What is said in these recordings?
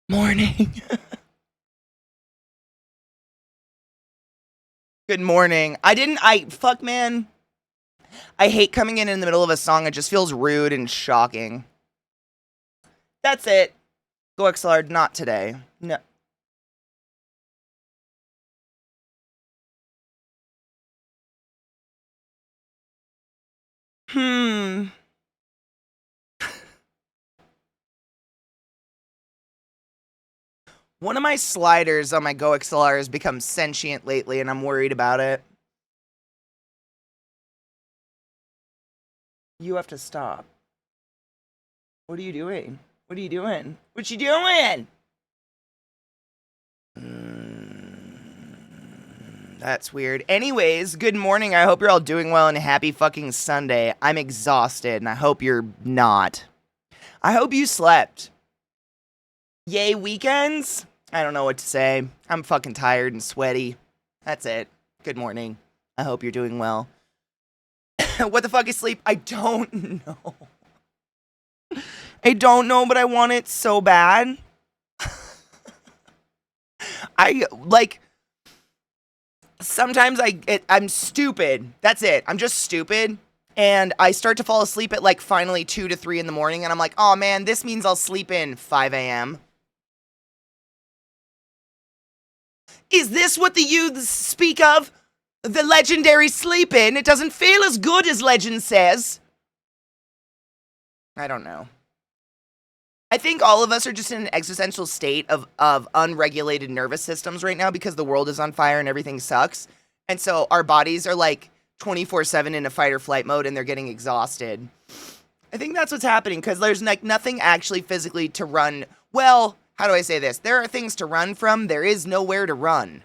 Morning. Good morning. Fuck, man. I hate coming in the middle of a song. It just feels rude and shocking. That's it. Go XLR, not today. No. Hmm. One of my sliders on my Go XLR has become sentient lately, and I'm worried about it. You have to stop. What are you doing? What are you doing? What you doing? That's weird. Anyways, good morning. I hope you're all doing well and happy fucking Sunday. I'm exhausted, and I hope you're not. I hope you slept. Yay, weekends? I don't know what to say. I'm fucking tired and sweaty. That's it. Good morning. I hope you're doing well. What the fuck is sleep? I don't know. I don't know, but I want it so bad. Sometimes I'm stupid. That's it. I'm just stupid. And I start to fall asleep at like finally 2 to 3 in the morning. And I'm like, oh man, this means I'll sleep in 5 a.m. Is this what the youths speak of? The legendary sleep-in? It doesn't feel as good as legend says. I don't know. I think all of us are just in an existential state of unregulated nervous systems right now because the world is on fire and everything sucks. And so our bodies are like 24/7 in a fight or flight mode and they're getting exhausted. I think that's what's happening because there's like nothing actually physically to run. Well, how do I say this? There are things to run from. There is nowhere to run.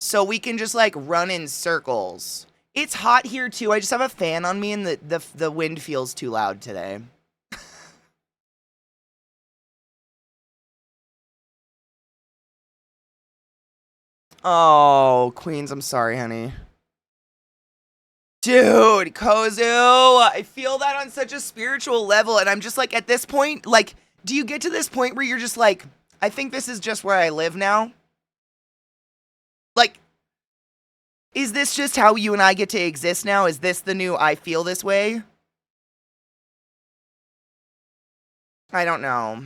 So we can just like run in circles. It's hot here too. I just have a fan on me and the wind feels too loud today. Oh, Queens, I'm sorry, honey. Dude, Kozu, I feel that on such a spiritual level, and I'm just like, at this point, like, do you get to this point where you're just like, I think this is just where I live now? Like, is this just how you and I get to exist now? Is this the new I feel this way? I don't know.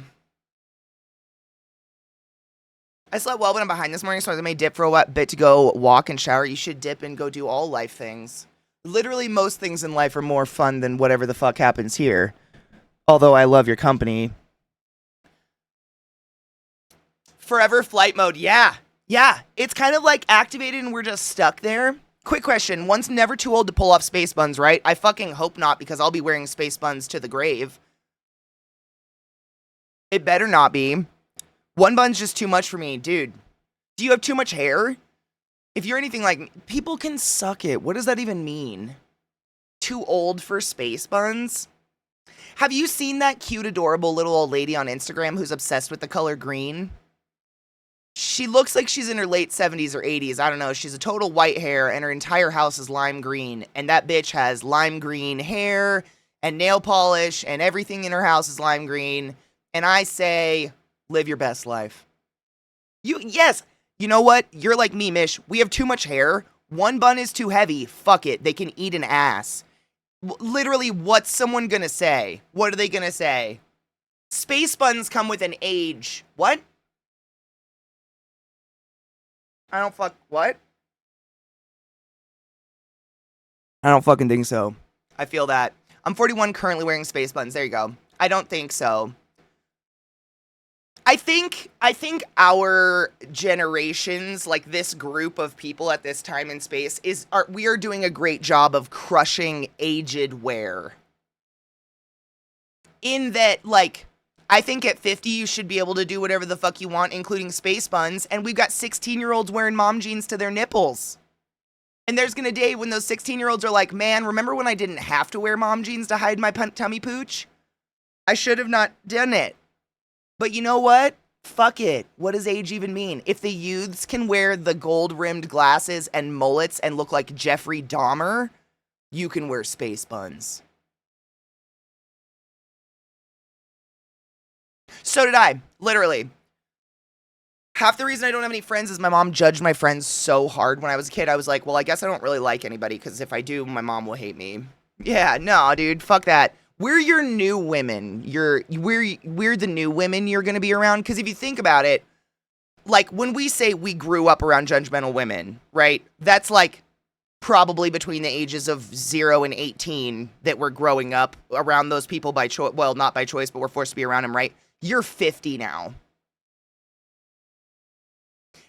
I slept well when I'm behind this morning, so I may dip for a bit to go walk and shower. You should dip and go do all life things. Literally, most things in life are more fun than whatever the fuck happens here. Although I love your company. Forever flight mode, yeah. Yeah, it's kind of like activated and we're just stuck there. Quick question, one's never too old to pull off space buns, right? I fucking hope not, because I'll be wearing space buns to the grave. It better not be. One bun's just too much for me. Dude, do you have too much hair? If you're anything like me, people can suck it. What does that even mean? Too old for space buns? Have you seen that cute, adorable little old lady on Instagram who's obsessed with the color green? She looks like she's in her late 70s or 80s. I don't know. She's a total white hair, and her entire house is lime green. And that bitch has lime green hair and nail polish, and everything in her house is lime green. And I say, live your best life. Yes. You know what? You're like me, Mish. We have too much hair. One bun is too heavy. Fuck it. They can eat an ass. Literally, what's someone gonna say? What are they gonna say? Space buns come with an age. What? What? I don't fucking think so. I feel that. I'm 41, currently wearing space buns. There you go. I don't think so. I think our generations, like this group of people at this time in space, we are doing a great job of crushing aged wear. In that, like, I think at 50 you should be able to do whatever the fuck you want, including space buns, and we've got 16-year-olds wearing mom jeans to their nipples. And there's gonna day when those 16-year-olds are like, man, remember when I didn't have to wear mom jeans to hide my tummy pooch? I should have not done it. But you know what? Fuck it. What does age even mean? If the youths can wear the gold-rimmed glasses and mullets and look like Jeffrey Dahmer, you can wear space buns. So did I, literally. Half the reason I don't have any friends is my mom judged my friends so hard when I was a kid. I was like, well, I guess I don't really like anybody because if I do, my mom will hate me. Yeah, no, dude, fuck that. We're your new women. We're the new women you're gonna be around. Because if you think about it, like when we say we grew up around judgmental women, right? That's like probably between the ages of 0 and 18 that we're growing up around those people by choice. Well, not by choice, but we're forced to be around them, right? You're 50 now.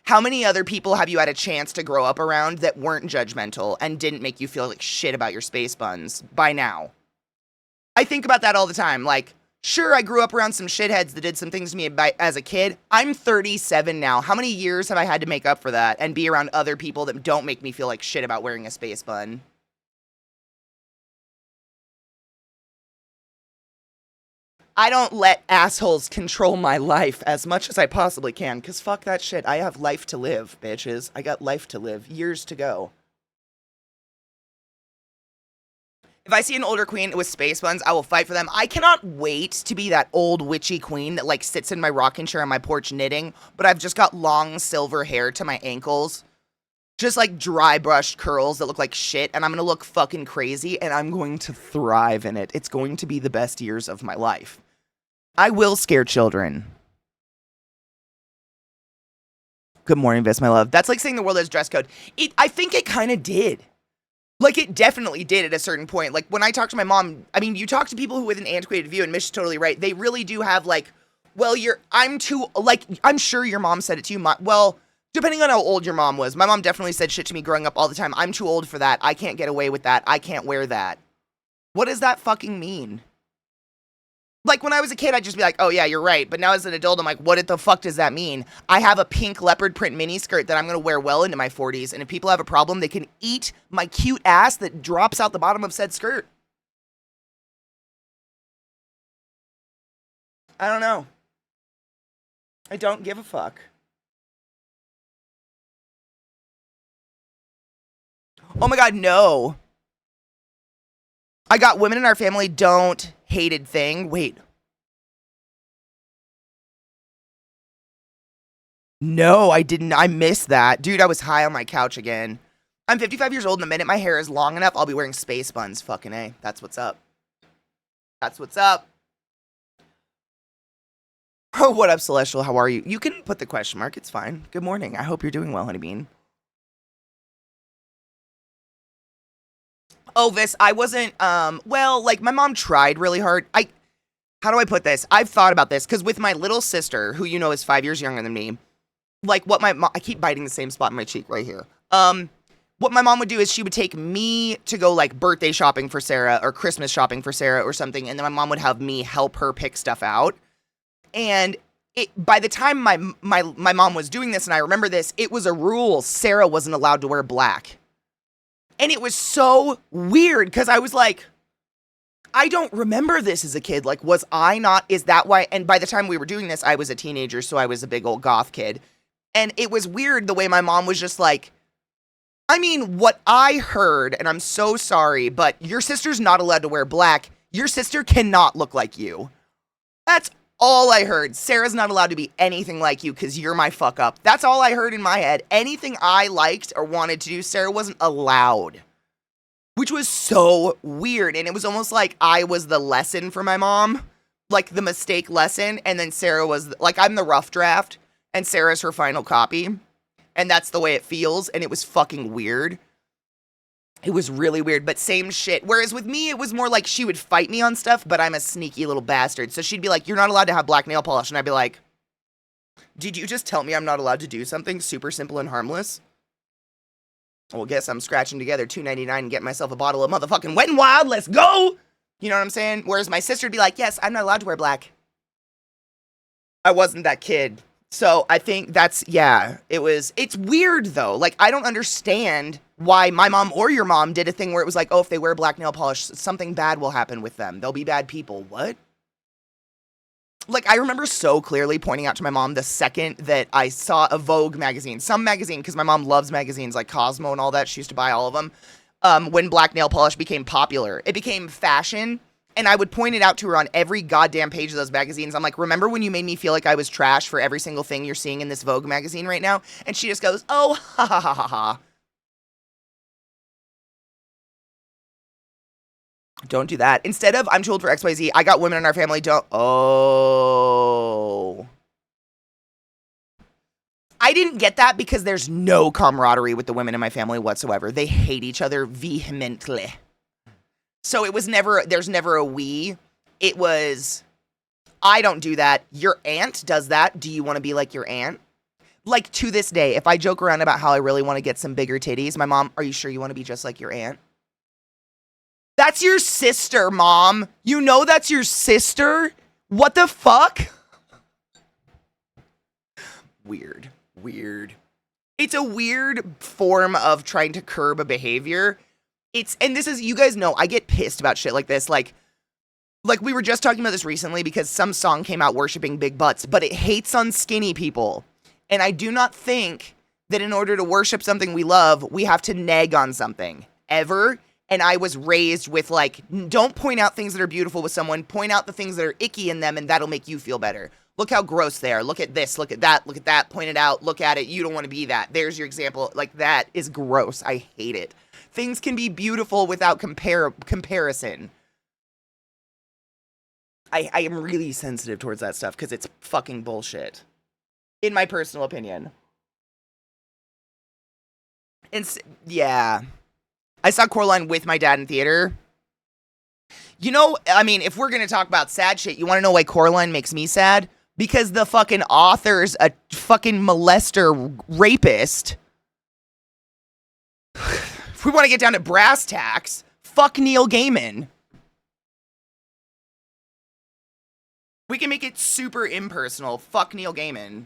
How many other people have you had a chance to grow up around that weren't judgmental and didn't make you feel like shit about your space buns by now? I think about that all the time. Like, sure, I grew up around some shitheads that did some things to me as a kid. I'm 37 now. How many years have I had to make up for that and be around other people that don't make me feel like shit about wearing a space bun? I don't let assholes control my life as much as I possibly can, because fuck that shit. I have life to live, bitches. I got life to live. Years to go. If I see an older queen with space buns, I will fight for them. I cannot wait to be that old witchy queen that like sits in my rocking chair on my porch knitting, but I've just got long silver hair to my ankles. Just like dry brushed curls that look like shit, and I'm gonna look fucking crazy, and I'm going to thrive in it. It's going to be the best years of my life. I will scare children. Good morning, Vis, my love. That's like saying the world has dress code. I think it kind of did. Like, it definitely did at a certain point. Like, when I talk to my mom, I mean, you talk to people who with an antiquated view, and Mish is totally right. They really do have, like, well, I'm sure your mom said it to you. Well, depending on how old your mom was. My mom definitely said shit to me growing up all the time. I'm too old for that. I can't get away with that. I can't wear that. What does that fucking mean? Like, when I was a kid, I'd just be like, oh, yeah, you're right. But now as an adult, I'm like, what the fuck does that mean? I have a pink leopard print mini skirt that I'm going to wear well into my 40s. And if people have a problem, they can eat my cute ass that drops out the bottom of said skirt. I don't know. I don't give a fuck. Oh my God, no. I got women in our family don't hated thing. Wait. No, I didn't. I missed that. Dude, I was high on my couch again. I'm 55 years old, and the minute my hair is long enough, I'll be wearing space buns. Fucking A. That's what's up. That's what's up. Oh, what up, Celestial? How are you? You can put the question mark. It's fine. Good morning. I hope you're doing well, honeybean. Oh, Vis, I wasn't, well, like, my mom tried really hard. How do I put this? I've thought about this, because with my little sister, who you know is 5 years younger than me, like, what my mom, I keep biting the same spot in my cheek right here. What my mom would do is she would take me to go, like, birthday shopping for Sarah, or Christmas shopping for Sarah, or something, and then my mom would have me help her pick stuff out. And by the time my mom was doing this, and I remember this, it was a rule Sarah wasn't allowed to wear black. And it was so weird because I was like, I don't remember this as a kid. Like, was I not? Is that why? And by the time we were doing this, I was a teenager, so I was a big old goth kid. And it was weird the way my mom was just like, I mean, what I heard, and I'm so sorry, but your sister's not allowed to wear black. Your sister cannot look like you. That's all I heard. Sarah's not allowed to be anything like you because you're my fuck up. That's all I heard in my head. Anything I liked or wanted to do, Sarah wasn't allowed. Which was so weird. And it was almost like I was the lesson for my mom. Like the mistake lesson. And then Sarah was, like, I'm the rough draft. And Sarah's her final copy. And that's the way it feels. And it was fucking weird. It was really weird, but same shit. Whereas with me, it was more like she would fight me on stuff, but I'm a sneaky little bastard. So she'd be like, you're not allowed to have black nail polish. And I'd be like, did you just tell me I'm not allowed to do something super simple and harmless? Well, guess I'm scratching together $2.99 and getting myself a bottle of motherfucking Wet n Wild. Let's go! You know what I'm saying? Whereas my sister'd be like, yes, I'm not allowed to wear black. I wasn't that kid. So I think that's, yeah, it's weird though. Like, I don't understand why my mom or your mom did a thing where it was like, oh, if they wear black nail polish, something bad will happen with them. They'll be bad people. What? Like, I remember so clearly pointing out to my mom the second that I saw a Vogue magazine, some magazine, because my mom loves magazines like Cosmo and all that. She used to buy all of them. When black nail polish became popular, it became fashion. And I would point it out to her on every goddamn page of those magazines. I'm like, remember when you made me feel like I was trash for every single thing you're seeing in this Vogue magazine right now? And she just goes, oh, ha ha ha ha ha. Don't do that. Instead of, I'm too old for XYZ, I got women in our family, don't. Oh. I didn't get that because there's no camaraderie with the women in my family whatsoever. They hate each other vehemently. So it was never, there's never a we. It was, I don't do that. Your aunt does that. Do you want to be like your aunt? Like to this day, if I joke around about how I really want to get some bigger titties, my mom, are you sure you want to be just like your aunt? That's your sister, Mom. You know that's your sister? What the fuck? Weird. It's a weird form of trying to curb a behavior. And this is, you guys know, I get pissed about shit like this. Like we were just talking about this recently because some song came out worshiping big butts, but it hates on skinny people. And I do not think that in order to worship something we love, we have to nag on something. Ever. And I was raised with like, don't point out things that are beautiful with someone, point out the things that are icky in them, and that'll make you feel better. Look how gross they are. Look at this, look at that, point it out, look at it. You don't want to be that. There's your example. Like, that is gross. I hate it. Things can be beautiful without comparison. I am really sensitive towards that stuff because it's fucking bullshit. In my personal opinion. And yeah. I saw Coraline with my dad in theater. You know, I mean, if we're going to talk about sad shit, you want to know why Coraline makes me sad? Because the fucking author's a fucking molester rapist. If we want to get down to brass tacks, fuck Neil Gaiman. We can make it super impersonal. Fuck Neil Gaiman.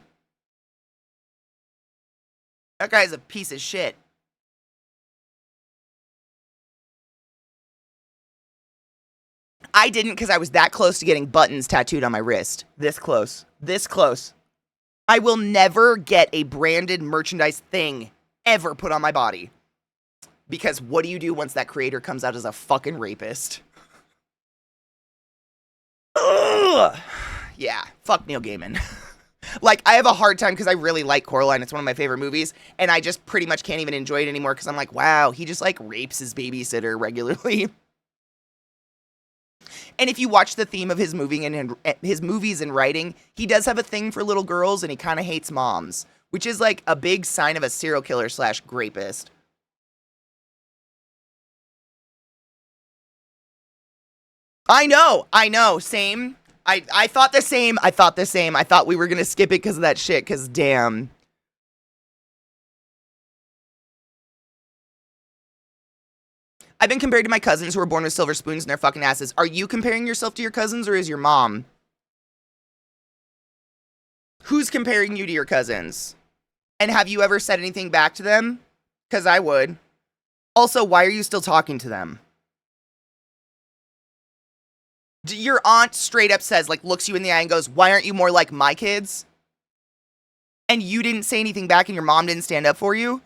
That guy's a piece of shit. I didn't because I was that close to getting buttons tattooed on my wrist. This close. This close. I will never get a branded merchandise thing ever put on my body. Because what do you do once that creator comes out as a fucking rapist? Ugh. Yeah, fuck Neil Gaiman. Like, I have a hard time because I really like Coraline. It's one of my favorite movies. And I just pretty much can't even enjoy it anymore because I'm like, wow, he just like rapes his babysitter regularly. And if you watch the theme of his his movies and writing, he does have a thing for little girls and he kind of hates moms, which is like a big sign of a serial killer / rapist. I know, same. I thought the same. I thought we were going to skip it because of that shit, because damn. I've been compared to my cousins who were born with silver spoons in their fucking asses. Are you comparing yourself to your cousins or is your mom? Who's comparing you to your cousins? And have you ever said anything back to them? Because I would. Also, why are you still talking to them? Your aunt straight up says, like, looks you in the eye and goes, why aren't you more like my kids? And you didn't say anything back and your mom didn't stand up for you?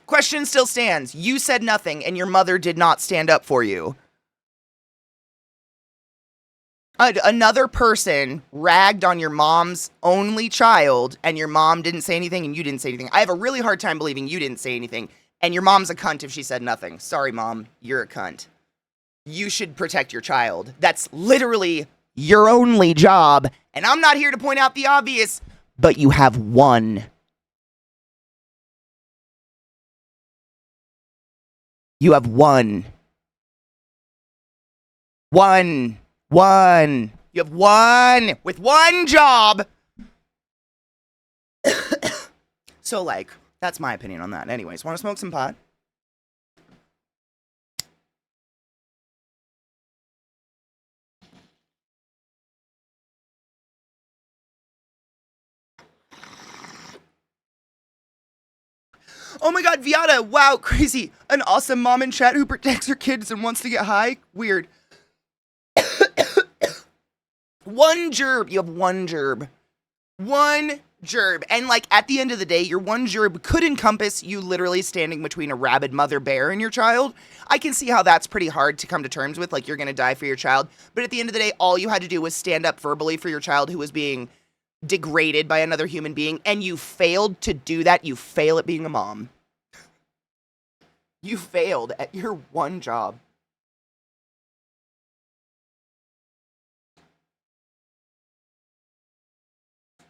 Question still stands. You said nothing and your mother did not stand up for you. Another person ragged on your mom's only child and your mom didn't say anything and you didn't say anything. I have a really hard time believing you didn't say anything and your mom's a cunt if she said nothing. Sorry, Mom, you're a cunt. You should protect your child. That's literally your only job. And I'm not here to point out the obvious, but you have one. You have one. One. You have one with one job. So, like, that's my opinion on that. Anyways, want to smoke some pot? Oh my god, Viata, wow, crazy. An awesome mom in chat who protects her kids and wants to get high. Weird. One gerb. You have one gerb. One gerb. And like at the end of the day, your one gerb could encompass you literally standing between a rabid mother bear and your child. I can see how that's pretty hard to come to terms with, like you're going to die for your child. But at the end of the day, all you had to do was stand up verbally for your child who was being degraded by another human being, and you failed to do that. You fail at being a mom. You failed at your one job.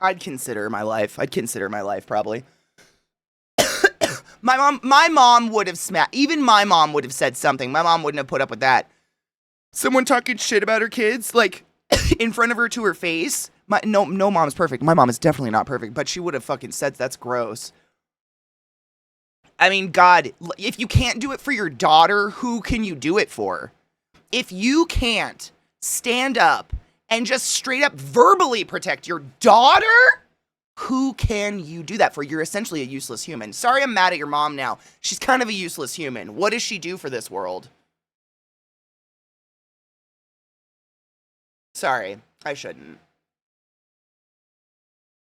I'd consider my life. Probably. My mom would have smacked. Even my mom would have said something. My mom wouldn't have put up with that. Someone talking shit about her kids, like in front of her to her face. No mom's perfect. My mom is definitely not perfect, but she would have fucking said that's gross. I mean, God, if you can't do it for your daughter, who can you do it for? If you can't stand up and just straight up verbally protect your daughter, who can you do that for? You're essentially a useless human. Sorry, I'm mad at your mom now. She's kind of a useless human. What does she do for this world? Sorry, I shouldn't.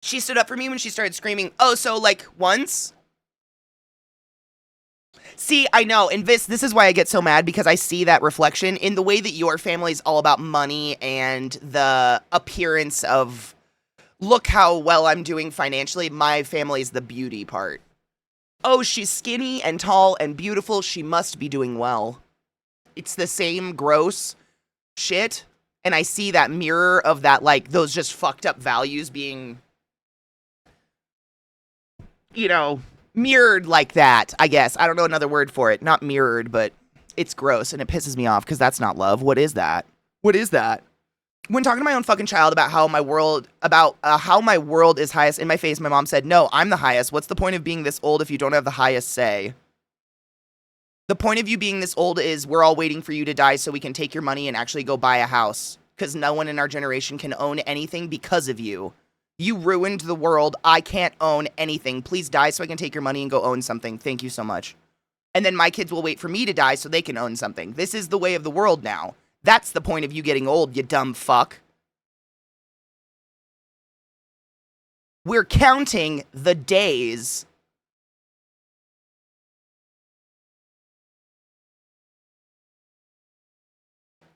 She stood up for me when she started screaming, oh, so like once? See, I know, and this is why I get so mad, because I see that reflection in the way that your family is all about money and the appearance of, look how well I'm doing financially. My family's the beauty part. Oh, she's skinny and tall and beautiful. She must be doing well. It's the same gross shit, and I see that mirror of that, like, those just fucked up values being, you know, mirrored like that, I guess. I don't know another word for it. Not mirrored, but it's gross, and it pisses me off, because that's not love. What is that? What is that? When talking to my own fucking child about how my world, is highest in my face, my mom said, no, I'm the highest. What's the point of being this old if you don't have the highest say? The point of you being this old is we're all waiting for you to die so we can take your money and actually go buy a house, because no one in our generation can own anything because of you. You ruined the world. I can't own anything. Please die so I can take your money and go own something. Thank you so much. And then my kids will wait for me to die so they can own something. This is the way of the world now. That's the point of you getting old, you dumb fuck. We're counting the days.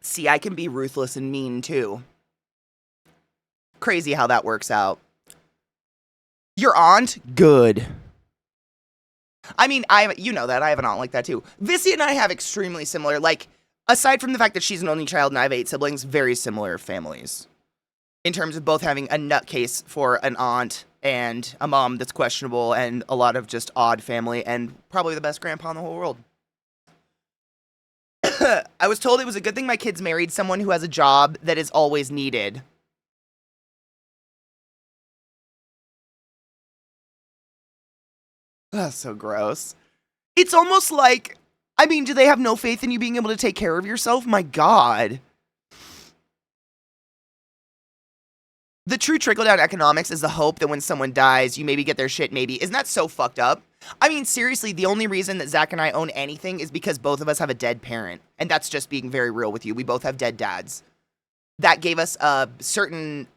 See, I can be ruthless and mean too. Crazy how that works out. Your aunt? Good. I mean, you know that. I have an aunt like that too. Vissy and I have extremely similar, like, aside from the fact that she's an only child and I have 8 siblings, very similar families. In terms of both having a nutcase for an aunt and a mom that's questionable and a lot of just odd family and probably the best grandpa in the whole world. I was told it was a good thing my kids married someone who has a job that is always needed. That's so gross. It's almost like, I mean, do they have no faith in you being able to take care of yourself? My God. The true trickle-down economics is the hope that when someone dies, you maybe get their shit, maybe. Isn't that so fucked up? I mean, seriously, the only reason that Zach and I own anything is because both of us have a dead parent. And that's just being very real with you. We both have dead dads. That gave us a certain,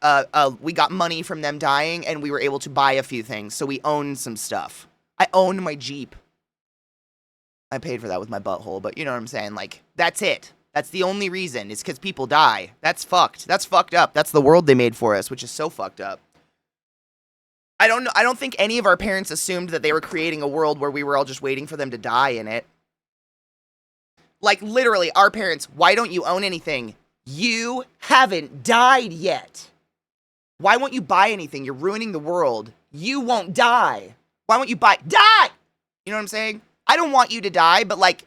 we got money from them dying, and we were able to buy a few things. So we own some stuff. I own my Jeep. I paid for that with my butthole, but you know what I'm saying? Like, that's it. That's the only reason, is because people die. That's fucked. That's fucked up. That's the world they made for us, which is so fucked up. I don't think any of our parents assumed that they were creating a world where we were all just waiting for them to die in it. Like, literally, our parents, why don't you own anything? You haven't died yet. Why won't you buy anything? You're ruining the world. You won't die. Why won't you die? You know what I'm saying? I don't want you to die, but like,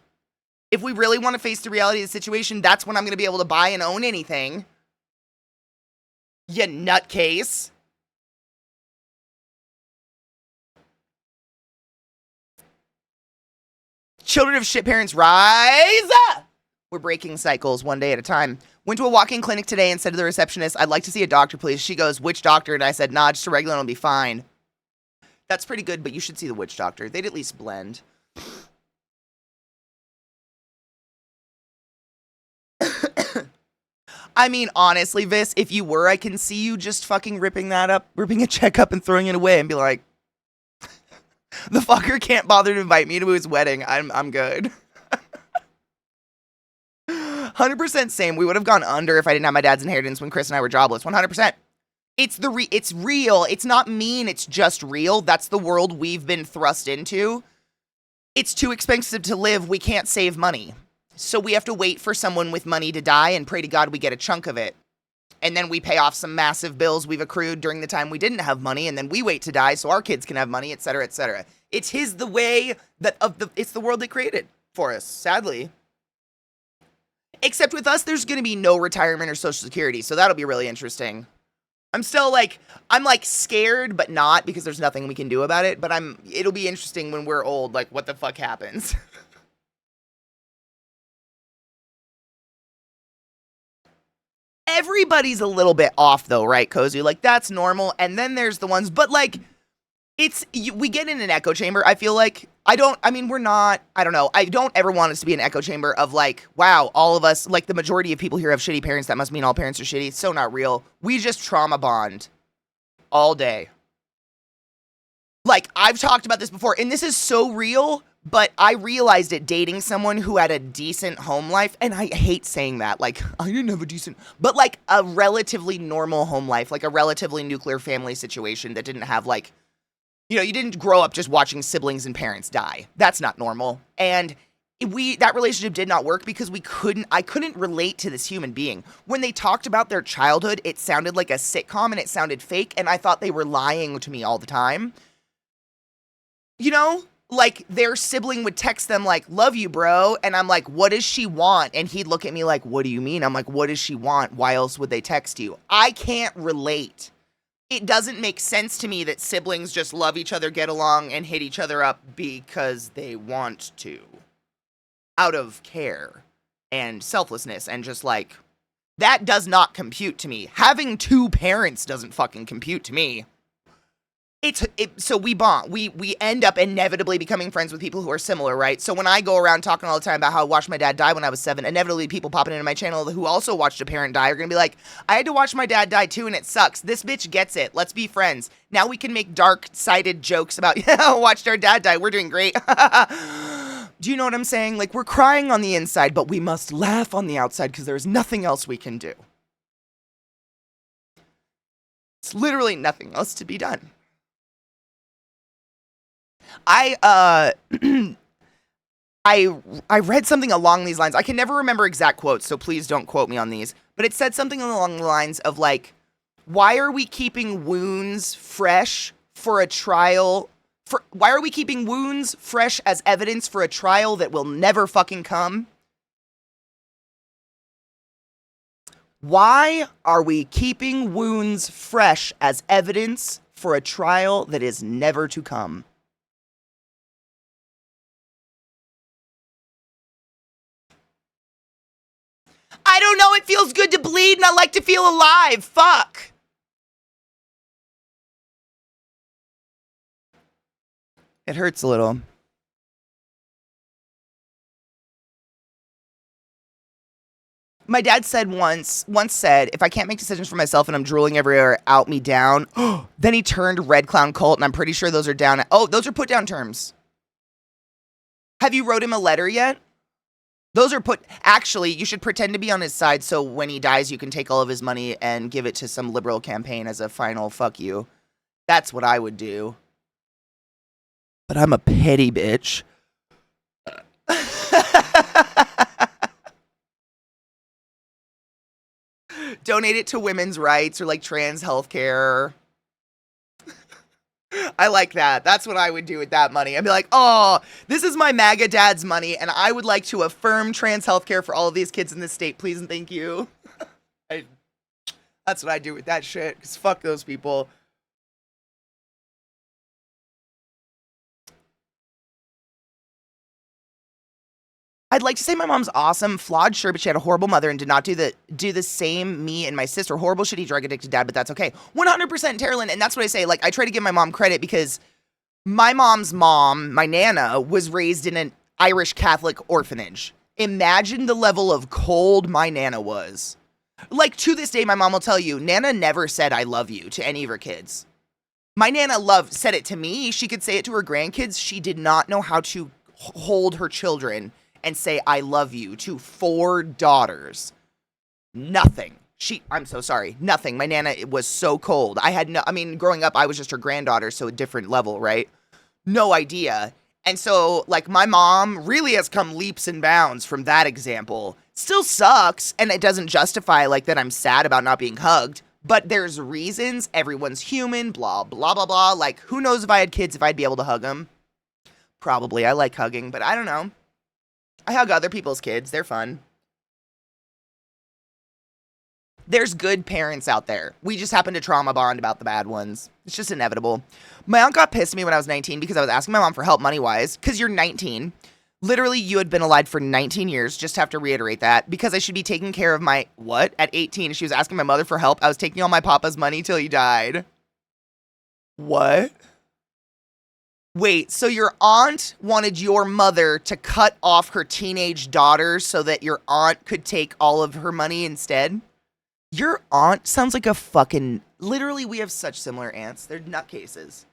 if we really want to face the reality of the situation, that's when I'm going to be able to buy and own anything. You nutcase. Children of shit parents, rise! We're breaking cycles one day at a time. Went to a walk-in clinic today and said to the receptionist, I'd like to see a doctor, please. She goes, which doctor? And I said, nah, just a regular one will be fine. That's pretty good, but you should see the witch doctor. They'd at least blend. I mean, honestly, Vis, if you were, I can see you just fucking ripping a check up and throwing it away and be like, the fucker can't bother to invite me to his wedding. I'm good. 100% same. We would have gone under if I didn't have my dad's inheritance when Chris and I were jobless. 100%. It's real. It's not mean. It's just real. That's the world we've been thrust into. It's too expensive to live. We can't save money. So we have to wait for someone with money to die and pray to God we get a chunk of it. And then we pay off some massive bills we've accrued during the time we didn't have money, and then we wait to die so our kids can have money, etc., etc. It's the world they created for us, sadly. Except with us, there's going to be no retirement or Social Security, so that'll be really interesting. I'm scared, but not, because there's nothing we can do about it, but it'll be interesting when we're old, like, what the fuck happens? Everybody's a little bit off, though, right, Cozy? Like, that's normal, and then there's the ones, but, like, we get in an echo chamber, I feel like. I don't ever want us to be an echo chamber of, like, wow, all of us, like, the majority of people here have shitty parents, that must mean all parents are shitty. It's so not real. We just trauma bond all day. Like, I've talked about this before, and this is so real, but I realized it dating someone who had a decent home life, and I hate saying that, like, I didn't have a decent, but, like, a relatively normal home life, like a relatively nuclear family situation that didn't have, like, you know, you didn't grow up just watching siblings and parents die. That's not normal. And that relationship did not work because I couldn't relate to this human being. When they talked about their childhood, it sounded like a sitcom and it sounded fake, and I thought they were lying to me all the time. You know, like, their sibling would text them like, love you, bro. And I'm like, what does she want? And he'd look at me like, what do you mean? I'm like, what does she want? Why else would they text you? I can't relate. It doesn't make sense to me that siblings just love each other, get along, and hit each other up because they want to. Out of care and selflessness and just, like, that does not compute to me. Having two parents doesn't fucking compute to me. So we bond. We end up inevitably becoming friends with people who are similar, right? So when I go around talking all the time about how I watched my dad die when I was 7, inevitably people popping into my channel who also watched a parent die are going to be like, I had to watch my dad die too and it sucks. This bitch gets it. Let's be friends. Now we can make dark-sided jokes about, yeah, watched our dad die. We're doing great. Do you know what I'm saying? Like, we're crying on the inside, but we must laugh on the outside because there's nothing else we can do. It's literally nothing else to be done. I read something along these lines. I can never remember exact quotes, so please don't quote me on these. But it said something along the lines of, like, why are we keeping wounds fresh for a trial? Why are we keeping wounds fresh as evidence for a trial that will never fucking come? Why are we keeping wounds fresh as evidence for a trial that is never to come? I don't know, it feels good to bleed and I like to feel alive. Fuck. It hurts a little. My dad said once said, if I can't make decisions for myself and I'm drooling everywhere, out me down. Then he turned Red Clown Cult, and I'm pretty sure those are down. Oh, those are put down terms. Have you wrote him a letter yet? Those are actually, you should pretend to be on his side so when he dies, you can take all of his money and give it to some liberal campaign as a final fuck you. That's what I would do. But I'm a petty bitch. Donate it to women's rights or, like, trans healthcare. I like that. That's what I would do with that money. I'd be like, oh, this is my MAGA dad's money, and I would like to affirm trans healthcare for all of these kids in this state, please and thank you. That's what I do with that shit, because fuck those people. I'd like to say my mom's awesome, flawed, sure, but she had a horrible mother and did not do the same me and my sister. Horrible, shitty, drug-addicted dad, but that's okay. 100% Terralyn, and that's what I say. Like, I try to give my mom credit because my mom's mom, my Nana, was raised in an Irish Catholic orphanage. Imagine the level of cold my Nana was. Like, to this day, my mom will tell you, Nana never said I love you to any of her kids. My Nana said it to me. She could say it to her grandkids. She did not know how to hold her children and say I love you to 4 daughters. Nothing. I'm so sorry. Nothing. My Nana was so cold. Growing up, I was just her granddaughter, so a different level, right? No idea. And so, like, my mom really has come leaps and bounds from that example. Still sucks, and it doesn't justify, like, that I'm sad about not being hugged. But there's reasons. Everyone's human, blah, blah, blah, blah. Like, who knows if I had kids if I'd be able to hug them? Probably. I like hugging, but I don't know. I hug other people's kids. They're fun. There's good parents out there. We just happen to trauma bond about the bad ones. It's just inevitable. My aunt got pissed at me when I was 19 because I was asking my mom for help money-wise. Because you're 19. Literally, you had been alive for 19 years. Just have to reiterate that. Because I should be taking care of my... What? At 18, she was asking my mother for help. I was taking all my papa's money till he died. What? Wait, so your aunt wanted your mother to cut off her teenage daughter so that your aunt could take all of her money instead? Your aunt sounds like a fucking... Literally, we have such similar aunts. They're nutcases.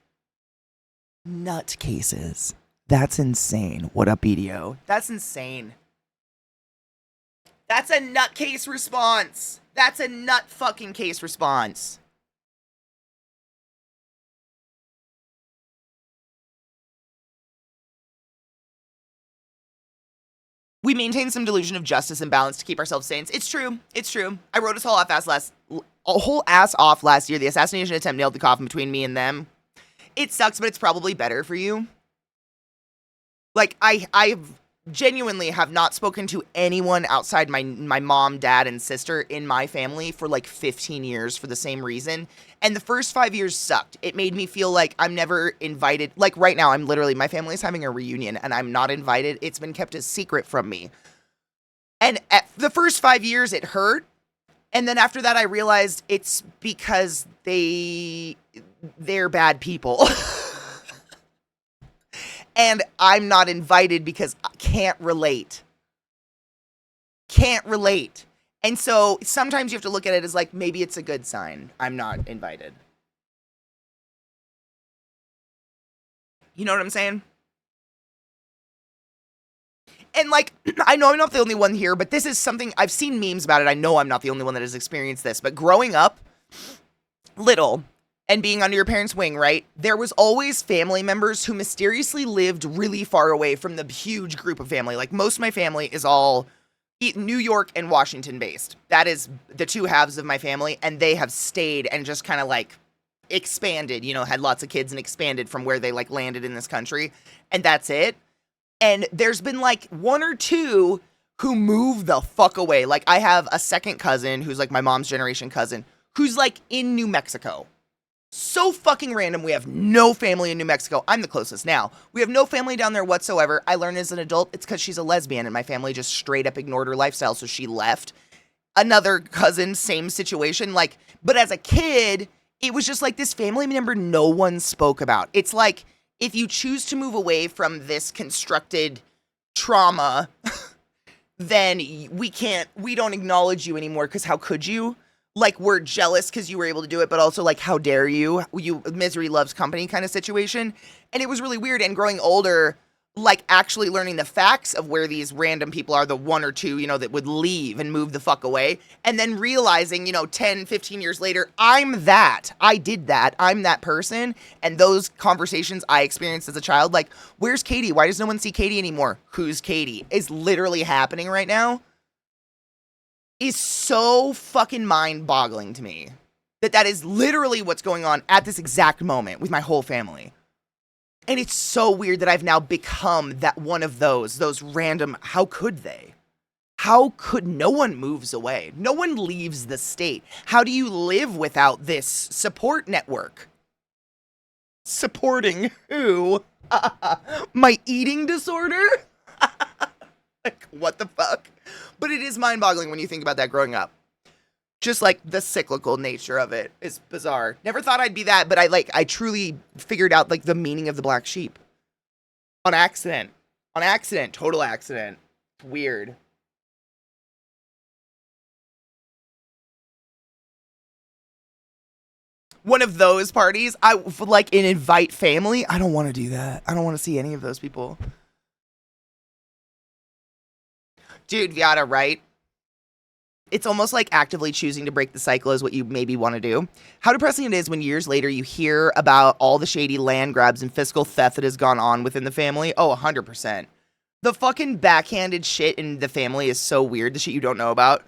Nutcases. That's insane. What up, BDO? That's insane. That's a nutcase response. That's a nut fucking case response. We maintain some delusion of justice and balance to keep ourselves sane. It's true. It's true. I wrote a whole ass off last year. The assassination attempt nailed the coffin between me and them. It sucks, but it's probably better for you. Like, I genuinely have not spoken to anyone outside my mom, dad, and sister in my family for like 15 years for the same reason. And the first 5 years sucked. It made me feel like I'm never invited. Like right now, my family's having a reunion and I'm not invited. It's been kept a secret from me. And at the first 5 years, it hurt. And then after that, I realized it's because they're bad people. And I'm not invited because I can't relate. Can't relate. And so sometimes you have to look at it as like, maybe it's a good sign I'm not invited. You know what I'm saying? And like, I know I'm not the only one here, but this is something, I've seen memes about it. I know I'm not the only one that has experienced this, but growing up little and being under your parents' wing, right? There was always family members who mysteriously lived really far away from the huge group of family. Like most of my family is all New York and Washington based. That is the two halves of my family. And they have stayed and just kind of like expanded, you know, had lots of kids and expanded from where they like landed in this country. And that's it. And there's been like one or two who moved the fuck away. Like I have a second cousin who's like my mom's generation cousin who's like in New Mexico. So fucking random. We have no family in New Mexico. I'm the closest now. We have no family down there whatsoever. I learned as an adult it's because she's a lesbian and my family just straight up ignored her lifestyle, so she left. Another cousin, same situation. Like, but as a kid, it was just like this family member no one spoke about. It's like if you choose to move away from this constructed trauma, then we don't acknowledge you anymore because how could you? Like, we're jealous because you were able to do it, but also, like, how dare you? Misery loves company kind of situation. And it was really weird. And growing older, like, actually learning the facts of where these random people are, the one or two, you know, that would leave and move the fuck away. And then realizing, you know, 10, 15 years later, I'm that. I did that. I'm that person. And those conversations I experienced as a child, like, where's Katie? Why does no one see Katie anymore? Who's Katie? Is literally happening right now. Is so fucking mind-boggling to me that is literally what's going on at this exact moment with my whole family. And it's so weird that I've now become that one of those random, how could they? How could no one moves away? No one leaves the state. How do you live without this support network? Supporting who? My eating disorder? Like, what the fuck? But it is mind-boggling when you think about that growing up. Just like the cyclical nature of it is bizarre. Never thought I'd be that, but I truly figured out like the meaning of the black sheep. On accident. On accident. Total accident. Weird. one of those parties. I would like an invite family. I don't want to do that. I don't want to see any of those people. Dude, Viata, right? It's almost like actively choosing to break the cycle is what you maybe want to do. How depressing it is when years later you hear about all the shady land grabs and fiscal theft that has gone on within the family. Oh, 100%. The fucking backhanded shit in the family is so weird, the shit you don't know about.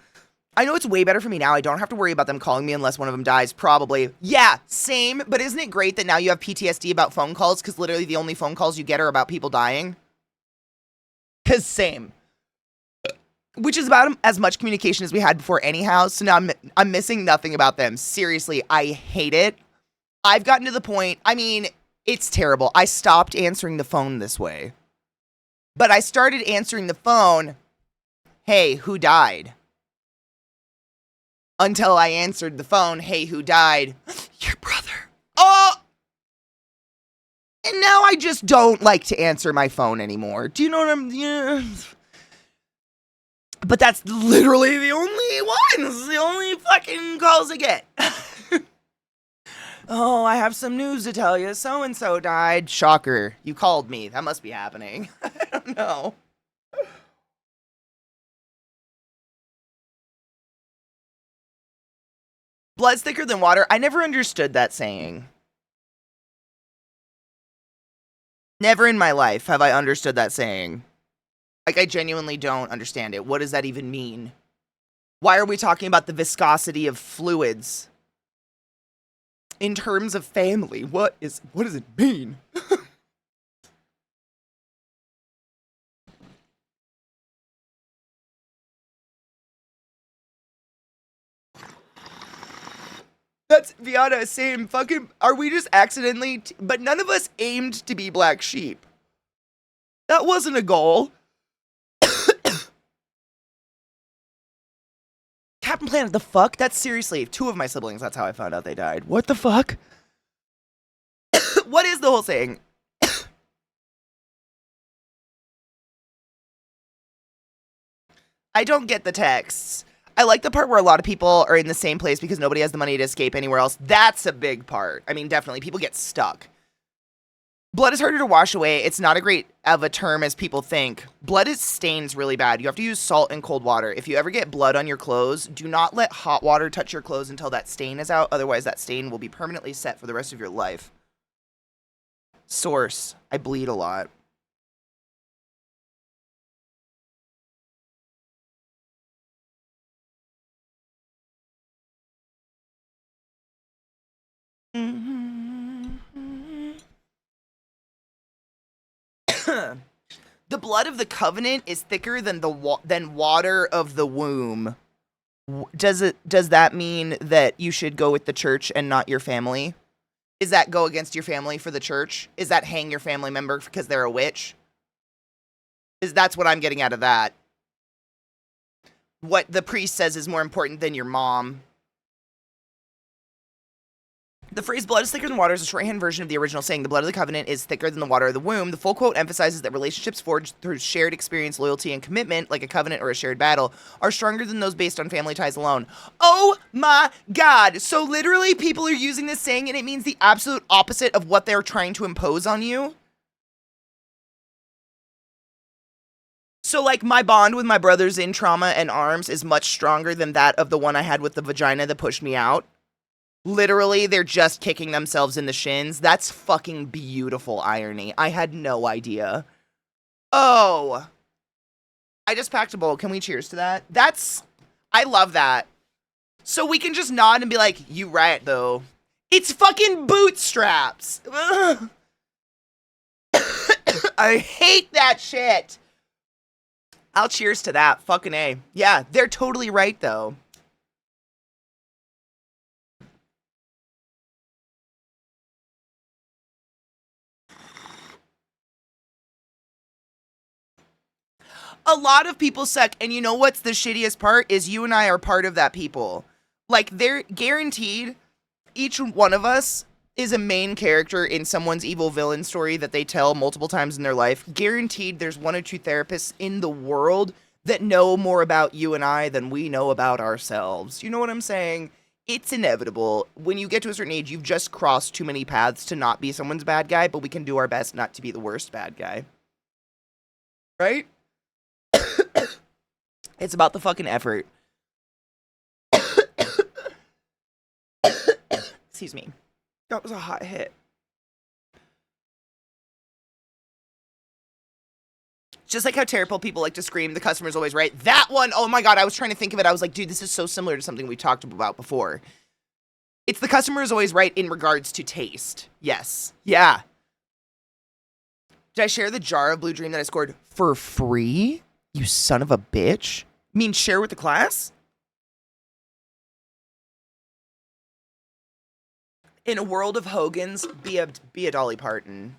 I know it's way better for me now. I don't have to worry about them calling me unless one of them dies, probably. Yeah, same, but isn't it great that now you have PTSD about phone calls because literally the only phone calls you get are about people dying? Because same. Which is about as much communication as we had before anyhow, so now I'm missing nothing about them. Seriously, I hate it. I've gotten to the point, I mean, it's terrible. I stopped answering the phone this way. But I started answering the phone, hey, who died? Until I answered the phone, hey, who died? Your brother. Oh! And now I just don't like to answer my phone anymore. Do you know what I'm... Yeah. But that's literally the only ones, the only fucking calls I get. Oh, I have some news to tell you. So-and-so died. Shocker. You called me. That must be happening. I don't know. Blood's thicker than water. I never understood that saying. Never in my life have I understood that saying. Like, I genuinely don't understand it. What does that even mean? Why are we talking about the viscosity of fluids in terms of family? What does it mean? That's Viana, same fucking... Are we just accidentally... But none of us aimed to be black sheep. That wasn't a goal. Captain Planet, the fuck? That's seriously, 2 of my siblings, that's how I found out they died. What the fuck? What is the whole saying? I don't get the texts. I like the part where a lot of people are in the same place because nobody has the money to escape anywhere else. That's a big part. I mean, definitely, people get stuck. Blood is harder to wash away. It's not as great of a term as people think. Blood stains really bad. You have to use salt and cold water. If you ever get blood on your clothes, do not let hot water touch your clothes until that stain is out. Otherwise, that stain will be permanently set for the rest of your life. Source. I bleed a lot. The blood of the covenant is thicker than than water of the womb. Does that mean that you should go with the church and not your family? Is that go against your family for the church? Is that hang your family member because they're a witch? That's what I'm getting out of that. What the priest says is more important than your mom. The phrase blood is thicker than water is a shorthand version of the original saying the blood of the covenant is thicker than the water of the womb. The full quote emphasizes that relationships forged through shared experience, loyalty, and commitment, like a covenant or a shared battle, are stronger than those based on family ties alone. Oh my God. So literally people are using this saying and it means the absolute opposite of what they're trying to impose on you. So like my bond with my brothers in trauma and arms is much stronger than that of the one I had with the vagina that pushed me out. Literally, they're just kicking themselves in the shins. That's fucking beautiful irony. I had no idea. Oh. I just packed a bowl. Can we cheers to that? I love that. So we can just nod and be like, you right, though. It's fucking bootstraps. I hate that shit. I'll cheers to that. Fucking A. Yeah, they're totally right, though. A lot of people suck, and you know what's the shittiest part is you and I are part of that people. Like, they're guaranteed, each one of us is a main character in someone's evil villain story that they tell multiple times in their life. Guaranteed there's 1 or 2 therapists in the world that know more about you and I than we know about ourselves. You know what I'm saying? it's inevitable. When you get to a certain age, you've just crossed too many paths to not be someone's bad guy, but we can do our best not to be the worst bad guy. Right? It's about the fucking effort. Excuse me. That was a hot hit. Just like how terrible people like to scream, the customer's always right. That one, oh my God, I was trying to think of it. I was like, dude, this is so similar to something we talked about before. It's the customer is always right in regards to taste. Yes. Yeah. Did I share the jar of Blue Dream that I scored for free? You son of a bitch. Mean share with the class? In a world of Hogan's, be a Dolly Parton.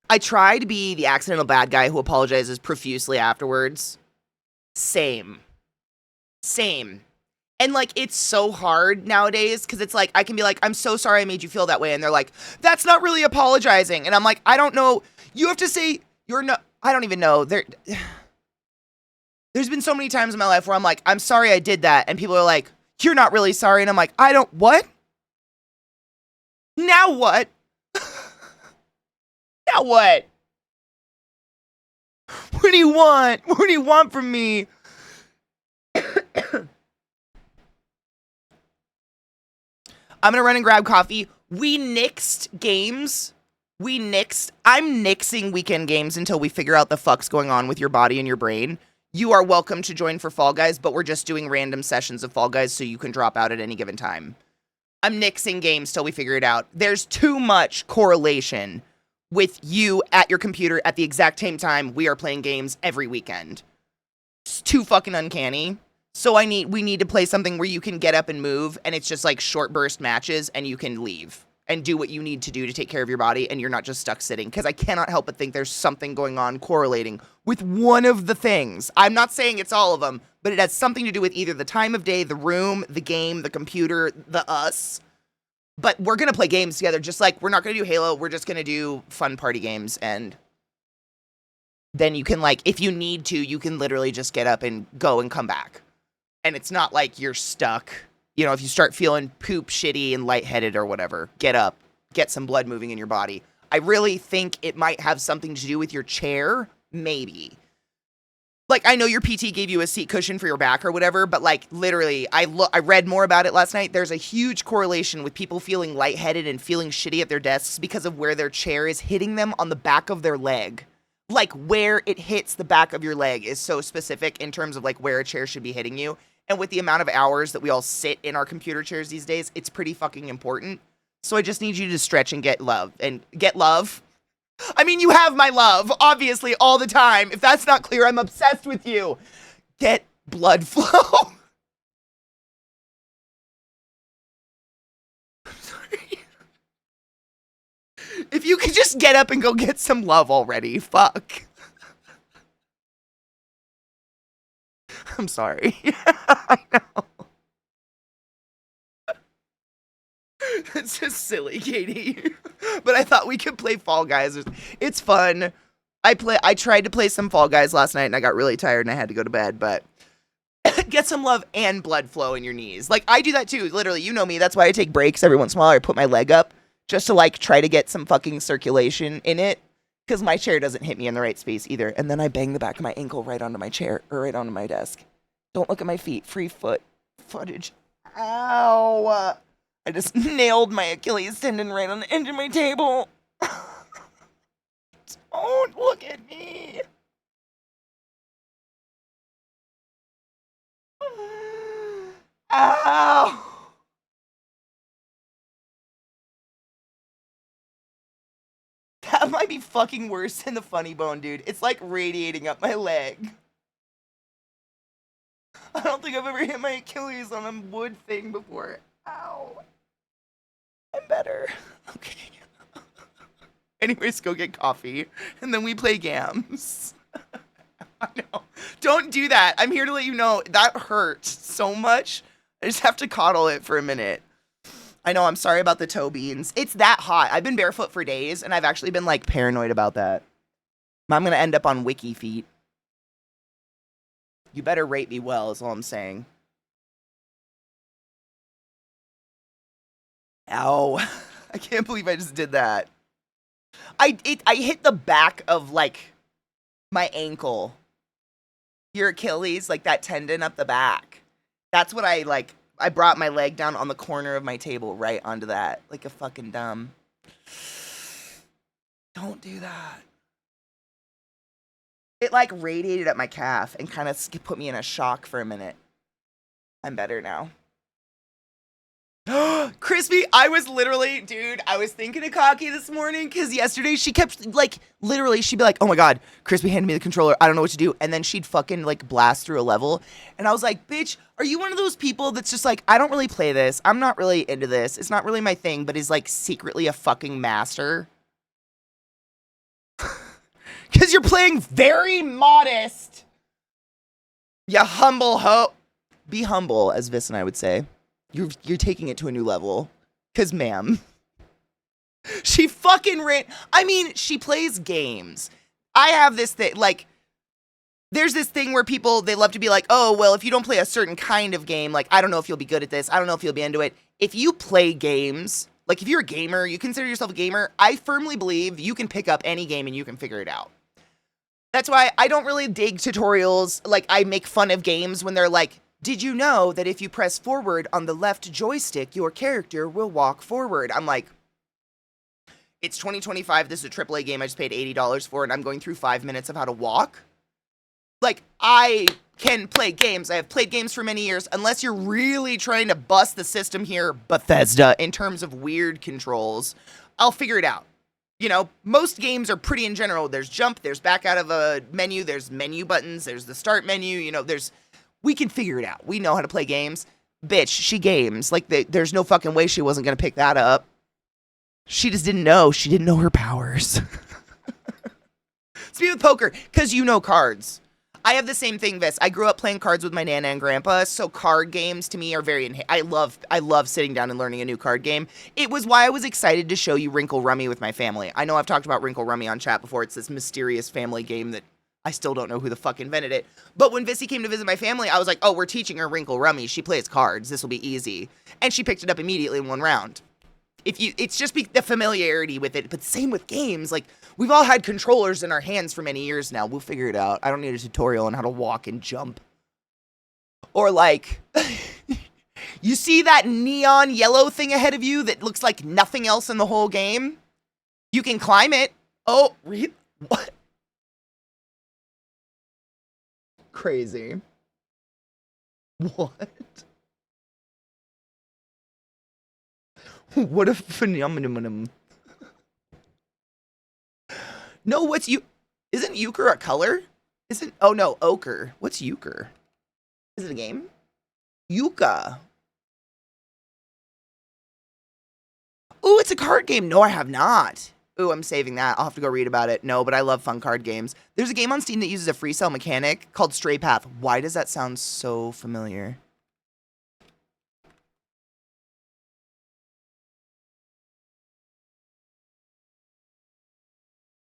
I try to be the accidental bad guy who apologizes profusely afterwards. Same. And, like, it's so hard nowadays, because it's like, I can be like, I'm so sorry I made you feel that way, and they're like, that's not really apologizing, and I'm like, I don't know, you have to say, you're not, I don't even know, there's been so many times in my life where I'm like, I'm sorry I did that, and people are like, you're not really sorry, and I'm like, what? Now what? Now what? What do you want? What do you want from me? I'm gonna run and grab coffee. We nixed games. I'm nixing weekend games until we figure out the fuck's going on with your body and your brain. You are welcome to join for Fall Guys, but we're just doing random sessions of Fall Guys so you can drop out at any given time. I'm nixing games till we figure it out. There's too much correlation with you at your computer at the exact same time we are playing games every weekend. It's too fucking uncanny. So we need to play something where you can get up and move, and it's just like short burst matches, and you can leave and do what you need to do to take care of your body, and you're not just stuck sitting. Because I cannot help but think there's something going on correlating with one of the things. I'm not saying it's all of them, but it has something to do with either the time of day, the room, the game, the computer, the us. But we're going to play games together, just like we're not going to do Halo. We're just going to do fun party games, and then you can, like, if you need to, you can literally just get up and go and come back. And it's not like you're stuck. You know, if you start feeling poop, shitty, and lightheaded or whatever, get up, get some blood moving in your body. I really think it might have something to do with your chair, maybe. Like, I know your PT gave you a seat cushion for your back or whatever, but, like, literally, I read more about it last night. There's a huge correlation with people feeling lightheaded and feeling shitty at their desks because of where their chair is hitting them on the back of their leg. Like, where it hits the back of your leg is so specific in terms of, like, where a chair should be hitting you. And with the amount of hours that we all sit in our computer chairs these days, it's pretty fucking important. So I just need you to stretch and get love. And get love? I mean, you have my love, obviously, all the time. If that's not clear, I'm obsessed with you. Get blood flow. I'm sorry. If you could just get up and go get some love already. Fuck. I'm sorry. I know. It's just silly, Katie. But I thought we could play Fall Guys. It's fun. I tried to play some Fall Guys last night and I got really tired and I had to go to bed, but get some love and blood flow in your knees. Like, I do that too. Literally, you know me. That's why I take breaks every once in a while. I put my leg up just to, like, try to get some fucking circulation in it. Because my chair doesn't hit me in the right space either. And then I bang the back of my ankle right onto my chair, or right onto my desk. Don't look at my feet. Free footage. Ow. I just nailed my Achilles tendon right on the edge of my table. Don't look at me. Ow. That might be fucking worse than the funny bone, dude. It's like radiating up my leg. I don't think I've ever hit my Achilles on a wood thing before. Ow. I'm better. Okay. Anyways, go get coffee, and then we play games. I know. Don't do that. I'm here to let you know that hurt so much. I just have to coddle it for a minute. I know, I'm sorry about the toe beans. It's that hot. I've been barefoot for days, and I've actually been, like, paranoid about that. I'm going to end up on Wiki Feet. You better rate me well, is all I'm saying. Ow. I can't believe I just did that. I hit the back of, like, my ankle. Your Achilles, like that tendon up the back. That's what I brought my leg down on the corner of my table right onto that. Like a fucking dumb. Don't do that. It like radiated at my calf and kind of put me in a shock for a minute. I'm better now. Crispy, I was literally, dude, I was thinking of Cocky this morning because yesterday she kept, like, literally, she'd be like, oh my god, Crispy handed me the controller, I don't know what to do, and then she'd fucking, like, blast through a level, and I was like, bitch, are you one of those people that's just like, I don't really play this, I'm not really into this, it's not really my thing, but is, like, secretly a fucking master? Because you're playing very modest. You humble ho. Be humble, as Vis and I would say. You're taking it to a new level. Because, ma'am. She fucking ran. I mean, she plays games. I have this thing, like, there's this thing where people, they love to be like, oh, well, if you don't play a certain kind of game, like, I don't know if you'll be good at this. I don't know if you'll be into it. If you play games, like, if you're a gamer, you consider yourself a gamer, I firmly believe you can pick up any game and you can figure it out. That's why I don't really dig tutorials. Like, I make fun of games when they're like, did you know that if you press forward on the left joystick, your character will walk forward? I'm like, it's 2025. This is a AAA game I just paid $80 for, and I'm going through 5 minutes of how to walk. Like, I can play games. I have played games for many years. Unless you're really trying to bust the system here, Bethesda, in terms of weird controls, I'll figure it out. You know, most games are pretty in general. There's jump, there's back out of a menu, there's menu buttons, there's the start menu, you know, we can figure it out. We know how to play games. Bitch, she games. Like, there's no fucking way she wasn't going to pick that up. She just didn't know. She didn't know her powers. Speaking of poker, because you know cards. I have the same thing, Vis. I grew up playing cards with my nana and grandpa, so card games to me are very... I love sitting down and learning a new card game. It was why I was excited to show you Wrinkle Rummy with my family. I know I've talked about Wrinkle Rummy on chat before. It's this mysterious family game that I still don't know who the fuck invented it. But when Vissy came to visit my family, I was like, oh, we're teaching her Wrinkle Rummy. She plays cards. This will be easy. And she picked it up immediately in one round. It's just the familiarity with it. But same with games. Like, we've all had controllers in our hands for many years now. We'll figure it out. I don't need a tutorial on how to walk and jump. Or like, you see that neon yellow thing ahead of you that looks like nothing else in the whole game? You can climb it. Oh, really? What? Crazy. What? What a phenomenon. No, what's you? Isn't euchre a color? Oh no, ochre. What's euchre? Is it a game? Yucca. Ooh, it's a card game. No, I have not. Ooh, I'm saving that. I'll have to go read about it. No, but I love fun card games. There's a game on Steam that uses a free cell mechanic called Stray Path. Why does that sound so familiar?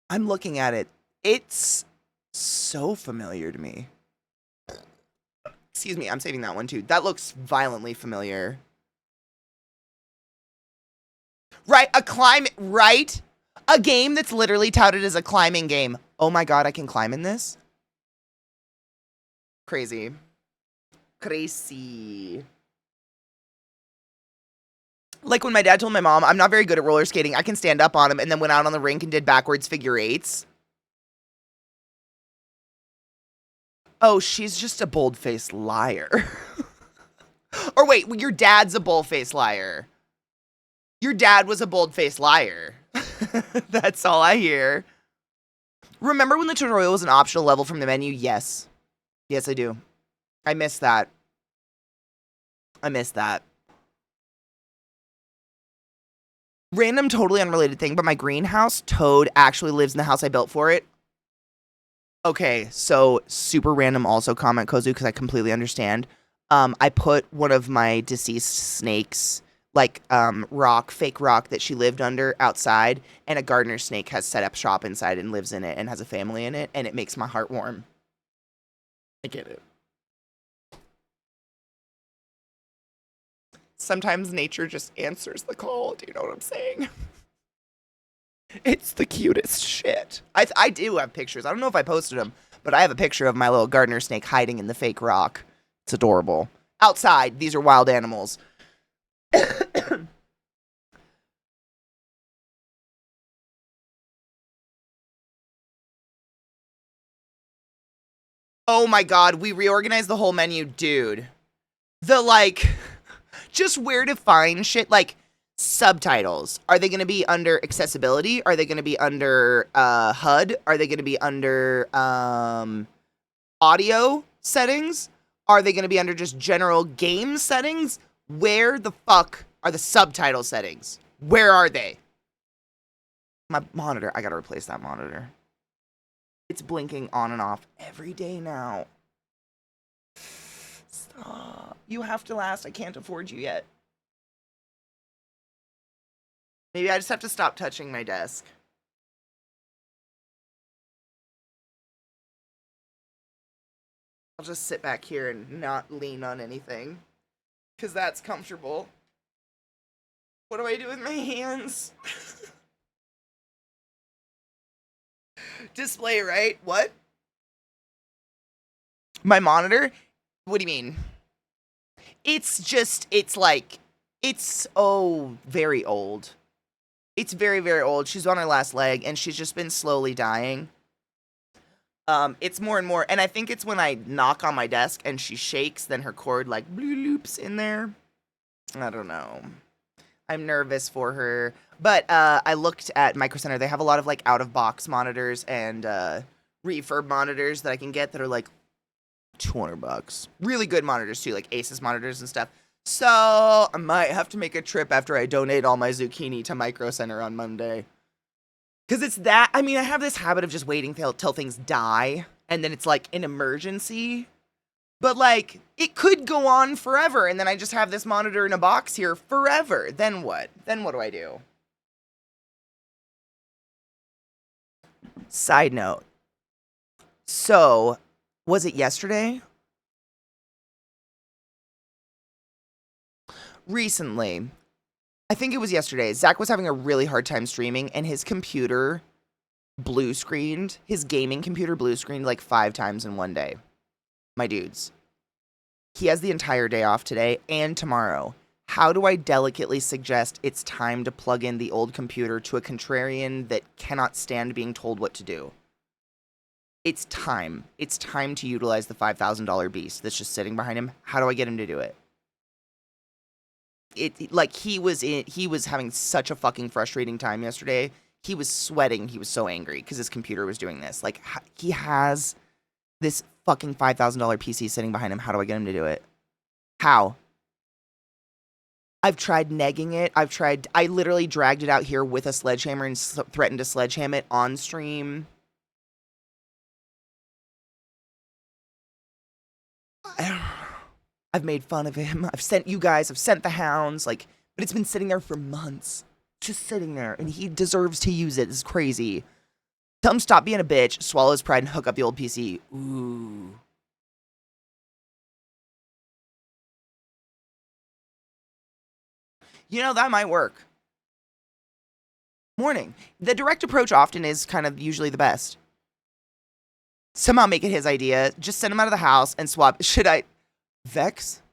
I'm looking at it. It's so familiar to me. Excuse me, I'm saving that one too. That looks violently familiar. Right, right? A game that's literally touted as a climbing game. Oh my god, I can climb in this? Crazy. Crazy. Like when my dad told my mom, I'm not very good at roller skating. I can stand up on them, and then went out on the rink and did backwards figure eights. Oh, she's just a bold-faced liar. Or wait, your dad's a bold-faced liar. Your dad was a bold-faced liar. That's all I hear. Remember when the tutorial was an optional level from the menu? Yes. Yes, I do. I miss that. I miss that. Random, totally unrelated thing, but my greenhouse, Toad, actually lives in the house I built for it. Okay, so super random also comment, Kozu, because I completely understand. I put one of my deceased snakes like fake rock that she lived under outside, and a gardener snake has set up shop inside and lives in it and has a family in it, and it makes my heart warm. I get it. Sometimes nature just answers the call. Do you know what I'm saying? It's the cutest shit. I do have pictures. I don't know if I posted them, but I have a picture of my little gardener snake hiding in the fake rock. It's adorable. Outside, these are wild animals. Oh my god, we reorganized the whole menu, dude. The just where to find shit, like subtitles. Are they going to be under accessibility? Are they going to be under HUD? Are they going to be under audio settings? Are they going to be under just general game settings? Where the fuck are the subtitle settings? Where are they? My monitor, I got to replace that monitor. It's blinking on and off every day now. Stop. You have to last. I can't afford you yet. Maybe I just have to stop touching my desk. I'll just sit back here and not lean on anything, because that's comfortable. What do I do with my hands? Display, right? What? My monitor? What do you mean? It's very old. It's very, very old. She's on her last leg, and she's just been slowly dying. It's more and more, and I think it's when I knock on my desk and she shakes, then her cord loops in there. I don't know. I'm nervous for her. But I looked at Micro Center. They have a lot of out-of-box monitors and refurb monitors that I can get that are $200. Really good monitors too, like Asus monitors and stuff. So I might have to make a trip after I donate all my zucchini to Micro Center on Monday. Because it's that, I have this habit of just waiting till things die, and then it's an emergency. But it could go on forever, and then I just have this monitor in a box here forever. Then what? Then what do I do? Side note. So, was it yesterday? Recently, I think it was yesterday, Zach was having a really hard time streaming, and his computer blue screened, his gaming computer blue screened 5 times in one day. My dudes. He has the entire day off today and tomorrow. How do I delicately suggest it's time to plug in the old computer to a contrarian that cannot stand being told what to do? It's time. It's time to utilize the $5,000 beast that's just sitting behind him. How do I get him to do it? He was having such a fucking frustrating time yesterday. He was sweating. He was so angry because his computer was doing this. He has this fucking $5,000 PC sitting behind him. How do I get him to do it? How? I've tried negging it. I literally dragged it out here with a sledgehammer and threatened to sledgehammer it on stream. I've made fun of him. I've sent the hounds, but it's been sitting there for months. Just sitting there, and he deserves to use it. It's crazy. Tell him stop being a bitch, swallow his pride, and hook up the old PC. Ooh. That might work. Morning. The direct approach often is kind of usually the best. Somehow make it his idea. Just send him out of the house and swap. Should I... Vex?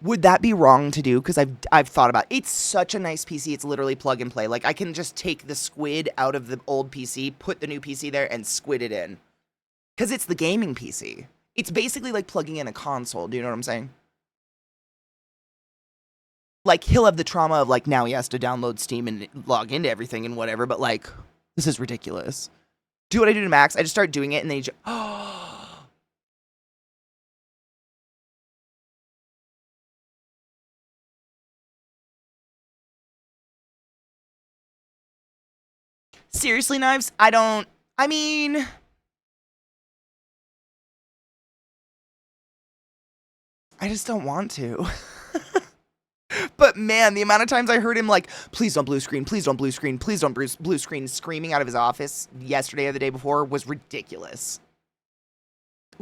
Would that be wrong to do? Because I've thought about it. It's such a nice PC. It's literally plug and play. I can just take the squid out of the old PC, put the new PC there, and squid it in. Because it's the gaming PC. It's basically like plugging in a console. Do you know what I'm saying? He'll have the trauma of, now he has to download Steam and log into everything and whatever, but, this is ridiculous. Do what I do to Max. I just start doing it, and then he just... Seriously, Knives? I just don't want to. Man, the amount of times I heard him like, please don't blue screen, please don't blue screen, please don't blue screen, screaming out of his office yesterday or the day before was ridiculous.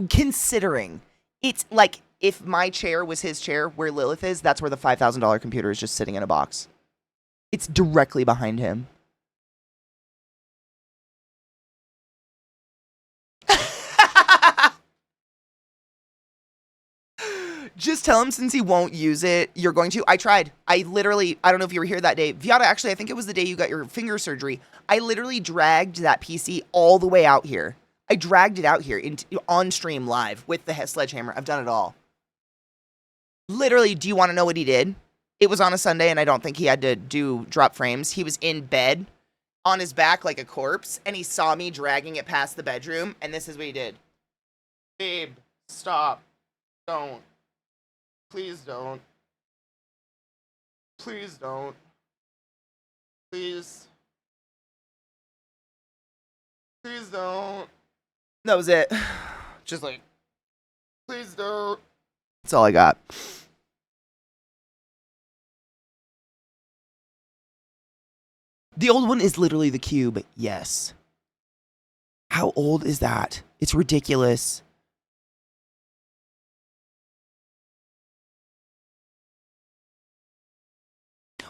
Considering it's like, if my chair was his chair where Lilith is, that's where the $5,000 computer is just sitting in a box. It's directly behind him. Just tell him since he won't use it, you're going to. I tried. I don't know if you were here that day. Viata, actually, I think it was the day you got your finger surgery. I literally dragged that PC all the way out here. I dragged it out here on stream live with the sledgehammer. I've done it all. Literally, do you want to know what he did? It was on a Sunday, and I don't think he had to do drop frames. He was in bed on his back like a corpse, and he saw me dragging it past the bedroom, and this is what he did. Babe, stop. Don't. Please don't. Please don't. Please. Please don't. That was it. Just like, please don't. That's all I got. The old one is literally the cube. Yes. How old is that? It's ridiculous.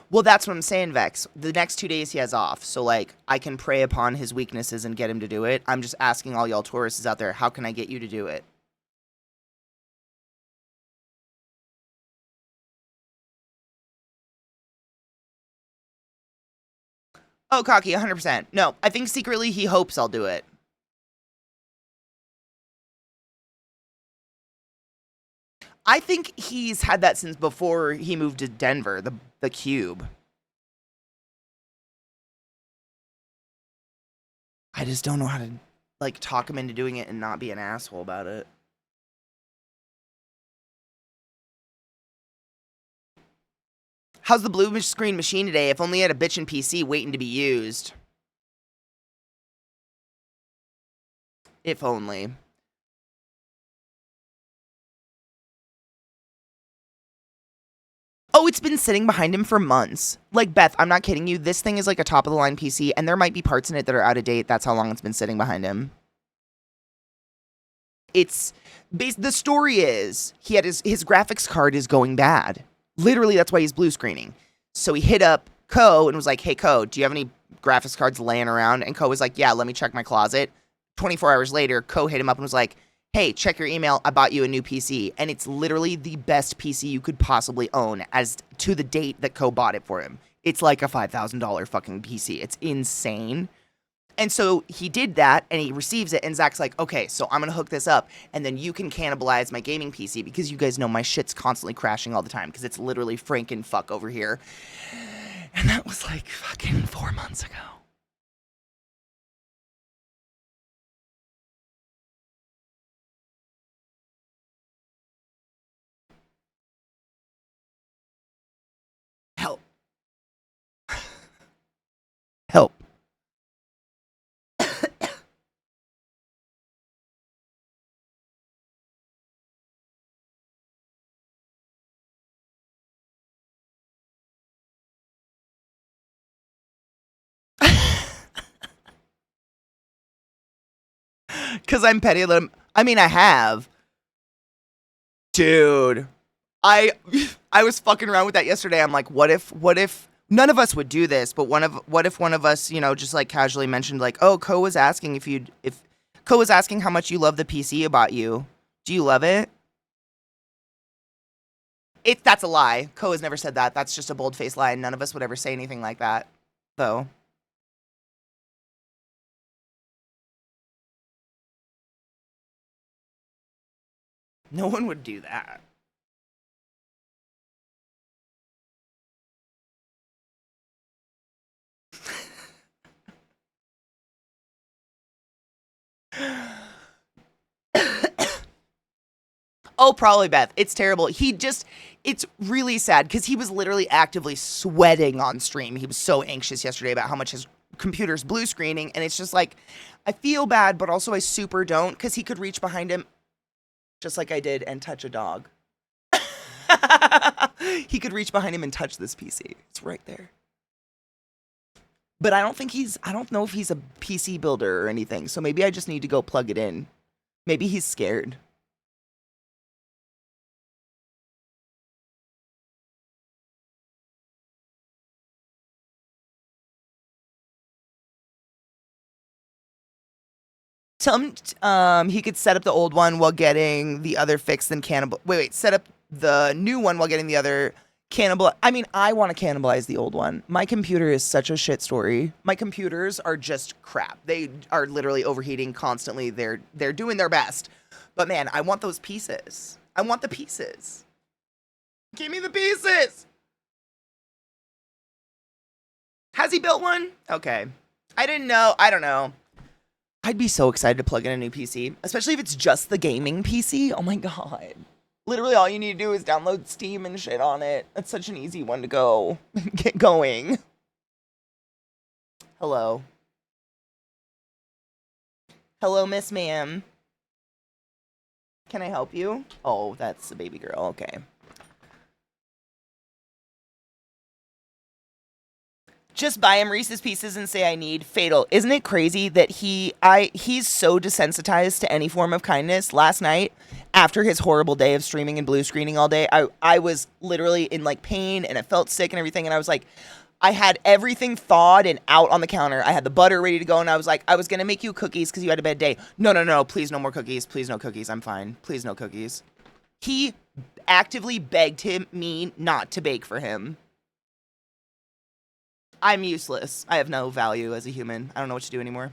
Well, that's what I'm saying, Vex. The next 2 days he has off. So, like, I can prey upon his weaknesses and get him to do it. I'm just asking all y'all Tauruses out there, how can I get you to do it? Oh, cocky, 100%. No, I think secretly he hopes I'll do it. I think he's had that since before he moved to Denver, the cube. I just don't know how to, like, talk him into doing it and not be an asshole about it. How's the blue screen machine today? If only I had a bitchin' PC waiting to be used. If only. Oh, it's been sitting behind him for months. Like, Beth, I'm not kidding you. This thing is like a top-of-the-line PC, and there might be parts in it that are out of date. That's how long it's been sitting behind him. It's... the story is, he had his graphics card is going bad. Literally, that's why he's blue screening. So he hit up Ko and was like, hey, Ko, do you have any graphics cards laying around? And Ko was like, yeah, let me check my closet. 24 hours later, Ko hit him up and was like, hey, check your email, I bought you a new PC. And it's literally the best PC you could possibly own as to the date that Ko bought it for him. It's like a $5,000 fucking PC. It's insane. And so he did that, and he receives it, and Zach's like, okay, so I'm going to hook this up, and then you can cannibalize my gaming PC, because you guys know my shit's constantly crashing all the time, because it's literally franken fuck over here. And that was like fucking 4 months ago. Help. Help. Because I'm petty. I mean, I have. Dude. I was fucking around with that yesterday. I'm like, what if none of us would do this, but what if one of us, you know, just like casually mentioned like, oh, Ko was asking if Ko was asking how much you love the PC about you. Do you love it? That's a lie. Ko has never said that. That's just a bold-faced lie. None of us would ever say anything like that, though. No one would do that. Oh, probably Beth. It's terrible. It's really sad because he was literally actively sweating on stream. He was so anxious yesterday about how much his computer's blue screening. And it's just like, I feel bad, but also I super don't, because he could reach behind him just like I did and touch a dog. He could reach behind him and touch this PC. It's right there. But I don't know if he's a PC builder or anything. So maybe I just need to go plug it in. Maybe he's scared. Tell him he could set up the old one while getting the other fixed, then cannibal. Wait, set up the new one while getting the other cannibal. I mean, I want to cannibalize the old one. My computer is such a shit story. My computers are just crap. They are literally overheating constantly. They're doing their best. But man, I want those pieces. I want the pieces. Give me the pieces. Has he built one? Okay. I didn't know. I don't know. I'd be so excited to plug in a new PC, especially if it's just the gaming PC. Oh my god. Literally all you need to do is download Steam and shit on it. That's such an easy one to go. Get going. Hello. Hello, Miss Ma'am. Can I help you? Oh, that's a baby girl. Okay. Just buy him Reese's Pieces and say I need. Fatal. Isn't it crazy that he's so desensitized to any form of kindness? Last night, after his horrible day of streaming and blue screening all day, I was literally in like pain and I felt sick and everything, and I was like, I had everything thawed and out on the counter. I had the butter ready to go, and I was like, I was gonna make you cookies because you had a bad day. No, please no more cookies. Please no cookies. I'm fine. Please no cookies. He actively begged me not to bake for him. I'm useless. I have no value as a human. I don't know what to do anymore.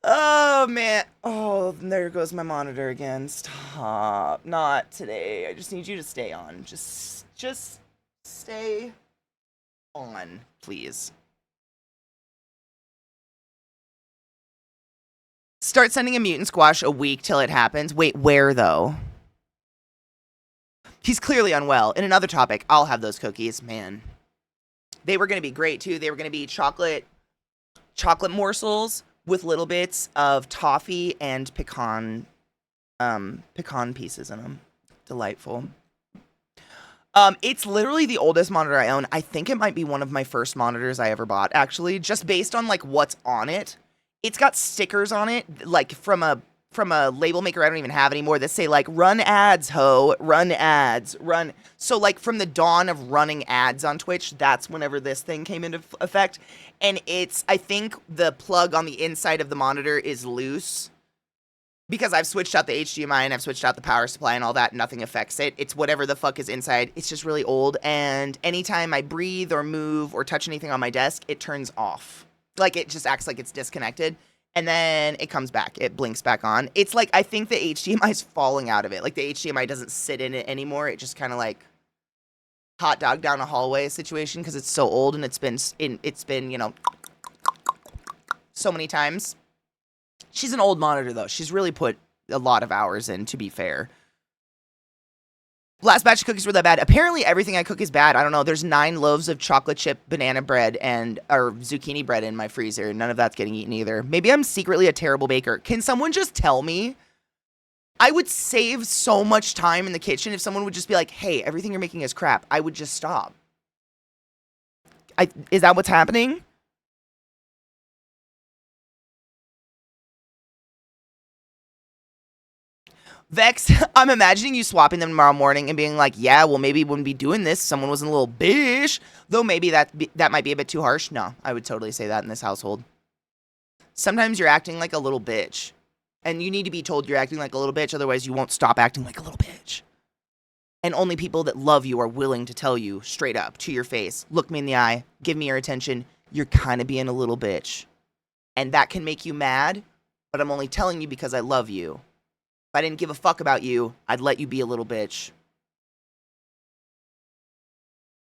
Oh, man. Oh, there goes my monitor again. Stop. Not today. I just need you to stay on. Just stay on, please. Start sending a mutant squash a week till it happens. Wait, where, though? He's clearly unwell. In another topic, I'll have those cookies. Man. They were going to be great, too. They were going to be chocolate morsels with little bits of toffee and pecan pieces in them. Delightful. It's literally the oldest monitor I own. I think it might be one of my first monitors I ever bought, actually, just based on, like, what's on it. It's got stickers on it, like, from a label maker I don't even have anymore that say, like, run ads, ho, run ads, run. So, like, from the dawn of running ads on Twitch, that's whenever this thing came into effect. And I think the plug on the inside of the monitor is loose because I've switched out the HDMI and I've switched out the power supply and all that. Nothing affects it. It's whatever the fuck is inside. It's just really old. And anytime I breathe or move or touch anything on my desk, it turns off. Like, it just acts like it's disconnected. And then it comes back. It blinks back on. It's like, I think the HDMI is falling out of it. Like, the HDMI doesn't sit in it anymore. It just kind of like hot dog down a hallway situation because it's so old and it's been, you know, so many times. She's an old monitor, though. She's really put a lot of hours in, to be fair. Last batch of cookies were that bad. Apparently, everything I cook is bad. I don't know. There's 9 loaves of chocolate chip banana bread or zucchini bread in my freezer. None of that's getting eaten either. Maybe I'm secretly a terrible baker. Can someone just tell me? I would save so much time in the kitchen if someone would just be like, hey, everything you're making is crap. I would just stop. Is that what's happening? Vex, I'm imagining you swapping them tomorrow morning and being like, yeah, well, maybe we wouldn't be doing this. Someone wasn't a little bitch. Though maybe that might be a bit too harsh. No, I would totally say that in this household. Sometimes you're acting like a little bitch. And you need to be told you're acting like a little bitch. Otherwise, you won't stop acting like a little bitch. And only people that love you are willing to tell you straight up to your face, look me in the eye, give me your attention. You're kind of being a little bitch. And that can make you mad. But I'm only telling you because I love you. If I didn't give a fuck about you, I'd let you be a little bitch.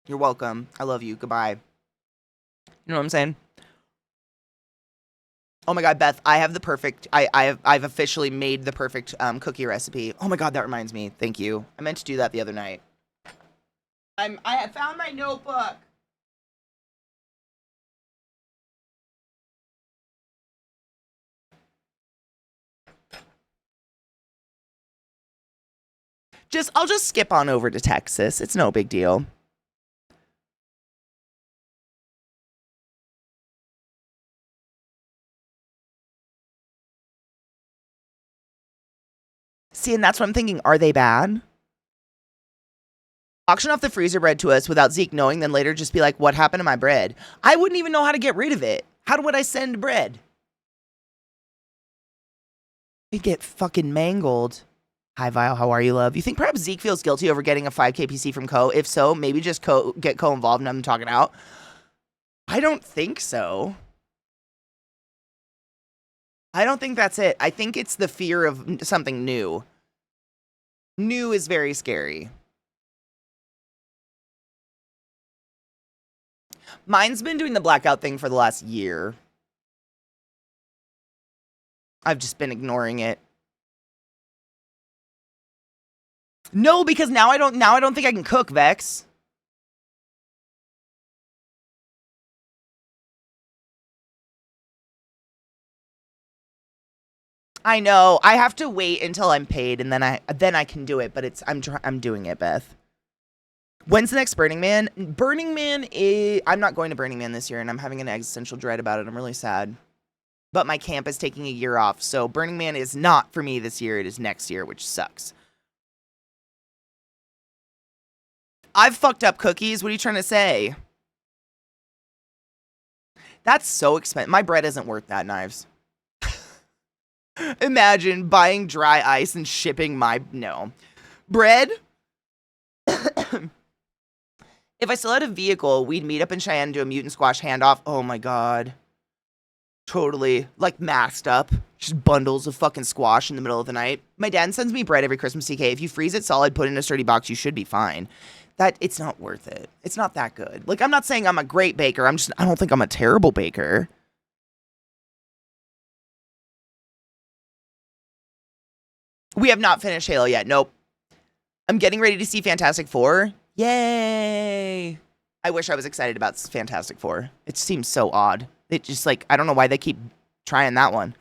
You're welcome. I love you. Goodbye. You know what I'm saying? Oh my god, Beth, I have the perfect... I've officially made the perfect cookie recipe. Oh my god, that reminds me. Thank you. I meant to do that the other night. I found my notebook. I'll just skip on over to Texas. It's no big deal. See, and that's what I'm thinking. Are they bad? Auction off the freezer bread to us without Zeke knowing, then later just be like, what happened to my bread? I wouldn't even know how to get rid of it. How would I send bread? It'd get fucking mangled. Hi, Vile. How are you, love? You think perhaps Zeke feels guilty over getting a 5K PC from Co? If so, maybe just get Co involved and have them talking out. I don't think so. I don't think that's it. I think it's the fear of something new. New is very scary. Mine's been doing the blackout thing for the last year. I've just been ignoring it. No, because now I don't think I can cook, Vex. I know. I have to wait until I'm paid and then I can do it, but I'm doing it, Beth. When's the next Burning Man? Burning Man is... I'm not going to Burning Man this year, and I'm having an existential dread about it. I'm really sad. But my camp is taking a year off, so Burning Man is not for me this year. It is next year, which sucks. I've fucked up cookies. What are you trying to say? That's so expensive. My bread isn't worth that, Knives. Imagine buying dry ice and shipping my... No. Bread? If I still had a vehicle, we'd meet up in Cheyenne and do a mutant squash handoff. Oh my god. Totally. Like, masked up. Just bundles of fucking squash in the middle of the night. My dad sends me bread every Christmas, CK. If you freeze it solid, put it in a sturdy box, you should be fine. It's not worth it. It's not that good. Like, I'm not saying I'm a great baker. I don't think I'm a terrible baker. We have not finished Halo yet. Nope. I'm getting ready to see Fantastic Four. Yay! I wish I was excited about Fantastic Four. It seems so odd. It just, like, I don't know why they keep trying that one.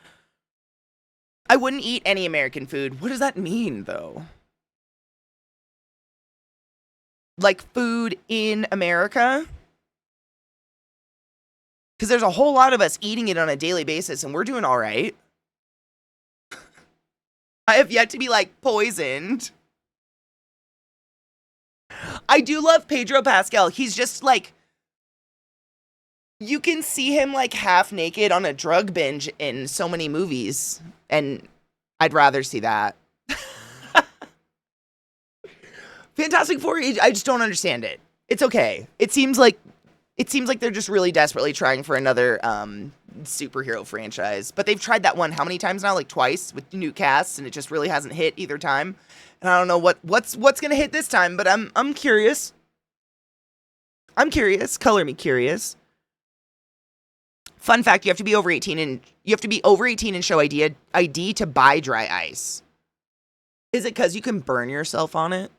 I wouldn't eat any American food. What does that mean, though? Like, food in America? Because there's a whole lot of us eating it on a daily basis, and we're doing all right. I have yet to be, like, poisoned. I do love Pedro Pascal. He's just, like... You can see him, like, half naked on a drug binge in so many movies. And I'd rather see that. Fantastic Four, I just don't understand it. It's okay. It seems like they're just really desperately trying for another superhero franchise. But they've tried that one how many times now? Like, twice with new casts, and it just really hasn't hit either time. And I don't know what's gonna hit this time, but I'm curious. I'm curious. Color me curious. Fun fact: you have to be over 18 and show ID to buy dry ice. Is it because you can burn yourself on it?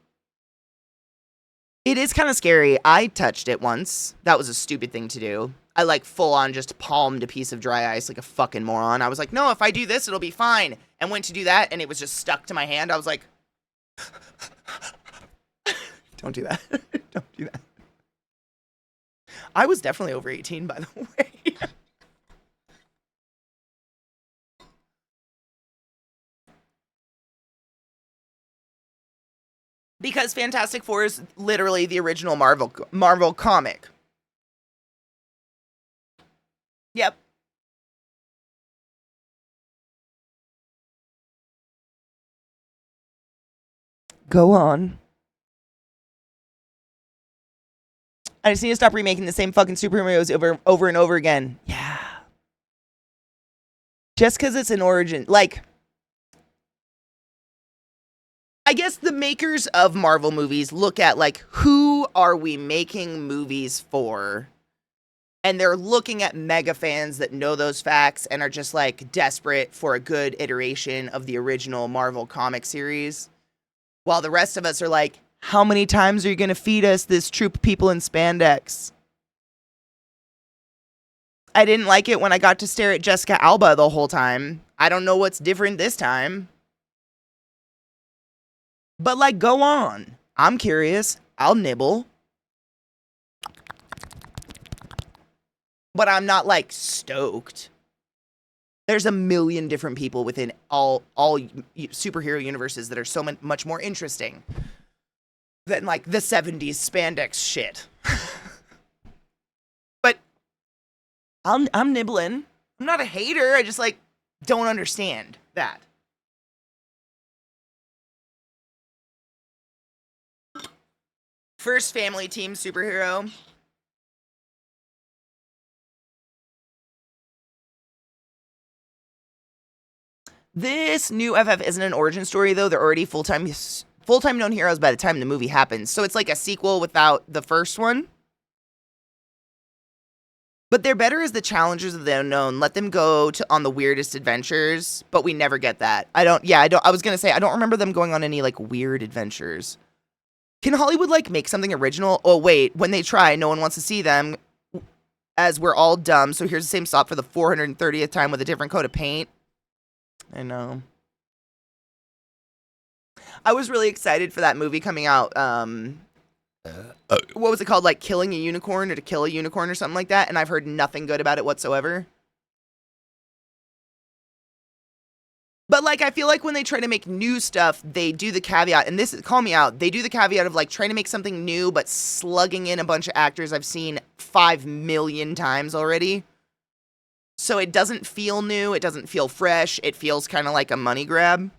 It is kind of scary. I touched it once. That was a stupid thing to do. I, like, full on just palmed a piece of dry ice like a fucking moron. I was like, no, if I do this, it'll be fine. And went to do that, and it was just stuck to my hand. I was like, don't do that. Don't do that. I was definitely over 18, by the way. Because Fantastic Four is literally the original Marvel comic. Yep. Go on. I just need to stop remaking the same fucking superheroes over and over again. Yeah. Just because it's an origin. Like, I guess the makers of Marvel movies look at, like, who are we making movies for? And they're looking at mega fans that know those facts and are just, like, desperate for a good iteration of the original Marvel comic series. While the rest of us are like, how many times are you going to feed us this troop of people in spandex? I didn't like it when I got to stare at Jessica Alba the whole time. I don't know what's different this time. But like, go on. I'm curious. I'll nibble. But I'm not like stoked. There's a million different people within all superhero universes that are so much more interesting than like the 70s spandex shit. But I'm nibbling. I'm not a hater. I just like don't understand that. First family team superhero. This new FF isn't an origin story though. They're already full-time known heroes by the time the movie happens. So it's like a sequel without the first one. But they're better as the challengers of the unknown. Let them go on the weirdest adventures, but we never get that. I was going to say I don't remember them going on any like weird adventures. Can Hollywood like make something original? Oh wait, when they try, no one wants to see them as we're all dumb. So here's the same stop for the 430th time with a different coat of paint. I know. I was really excited for that movie coming out. What was it called? Like Killing a Unicorn or To Kill a Unicorn or something like that. And I've heard nothing good about it whatsoever. But like, I feel like when they try to make new stuff, they do the caveat, and this, call me out, they do the caveat of like trying to make something new, but slugging in a bunch of actors I've seen 5 million times already. So it doesn't feel new. It doesn't feel fresh. It feels kind of like a money grab.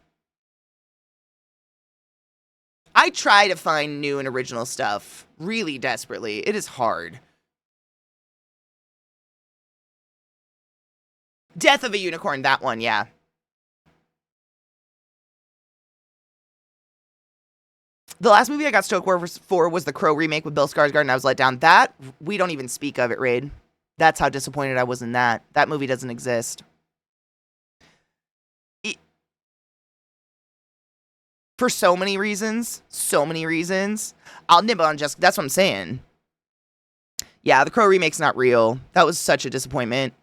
I try to find new and original stuff really desperately. It is hard. Death of a Unicorn, that one, yeah. The last movie I got stoked for was the Crow remake with Bill Skarsgård, and I was let down. That, we don't even speak of it, Raid. That's how disappointed I was in that. That movie doesn't exist. For so many reasons. I'll nibble on just, that's what I'm saying. Yeah, the Crow remake's not real. That was such a disappointment.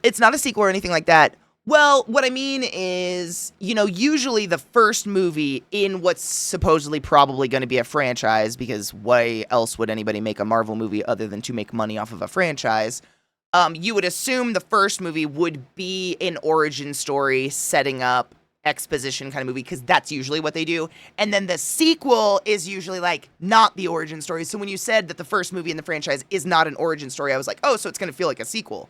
It's not a sequel or anything like that. Well, what I mean is, usually the first movie in what's supposedly probably going to be a franchise, because why else would anybody make a Marvel movie other than to make money off of a franchise? You would assume the first movie would be an origin story, setting up exposition kind of movie, because that's usually what they do. And then the sequel is usually like not the origin story. So when you said that the first movie in the franchise is not an origin story, I was like, oh, so it's going to feel like a sequel.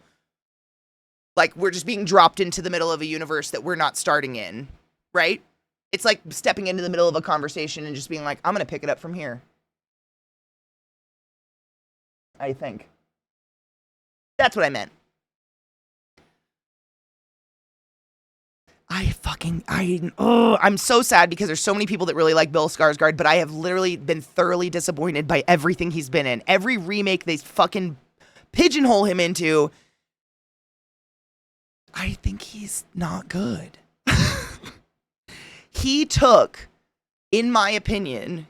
Like, we're just being dropped into the middle of a universe that we're not starting in, right? It's like stepping into the middle of a conversation and just being like, I'm going to pick it up from here. I think. That's what I meant. I'm so sad because there's so many people that really like Bill Skarsgård, but I have literally been thoroughly disappointed by everything he's been in. Every remake they fucking pigeonhole him into, I think he's not good. He took, in my opinion,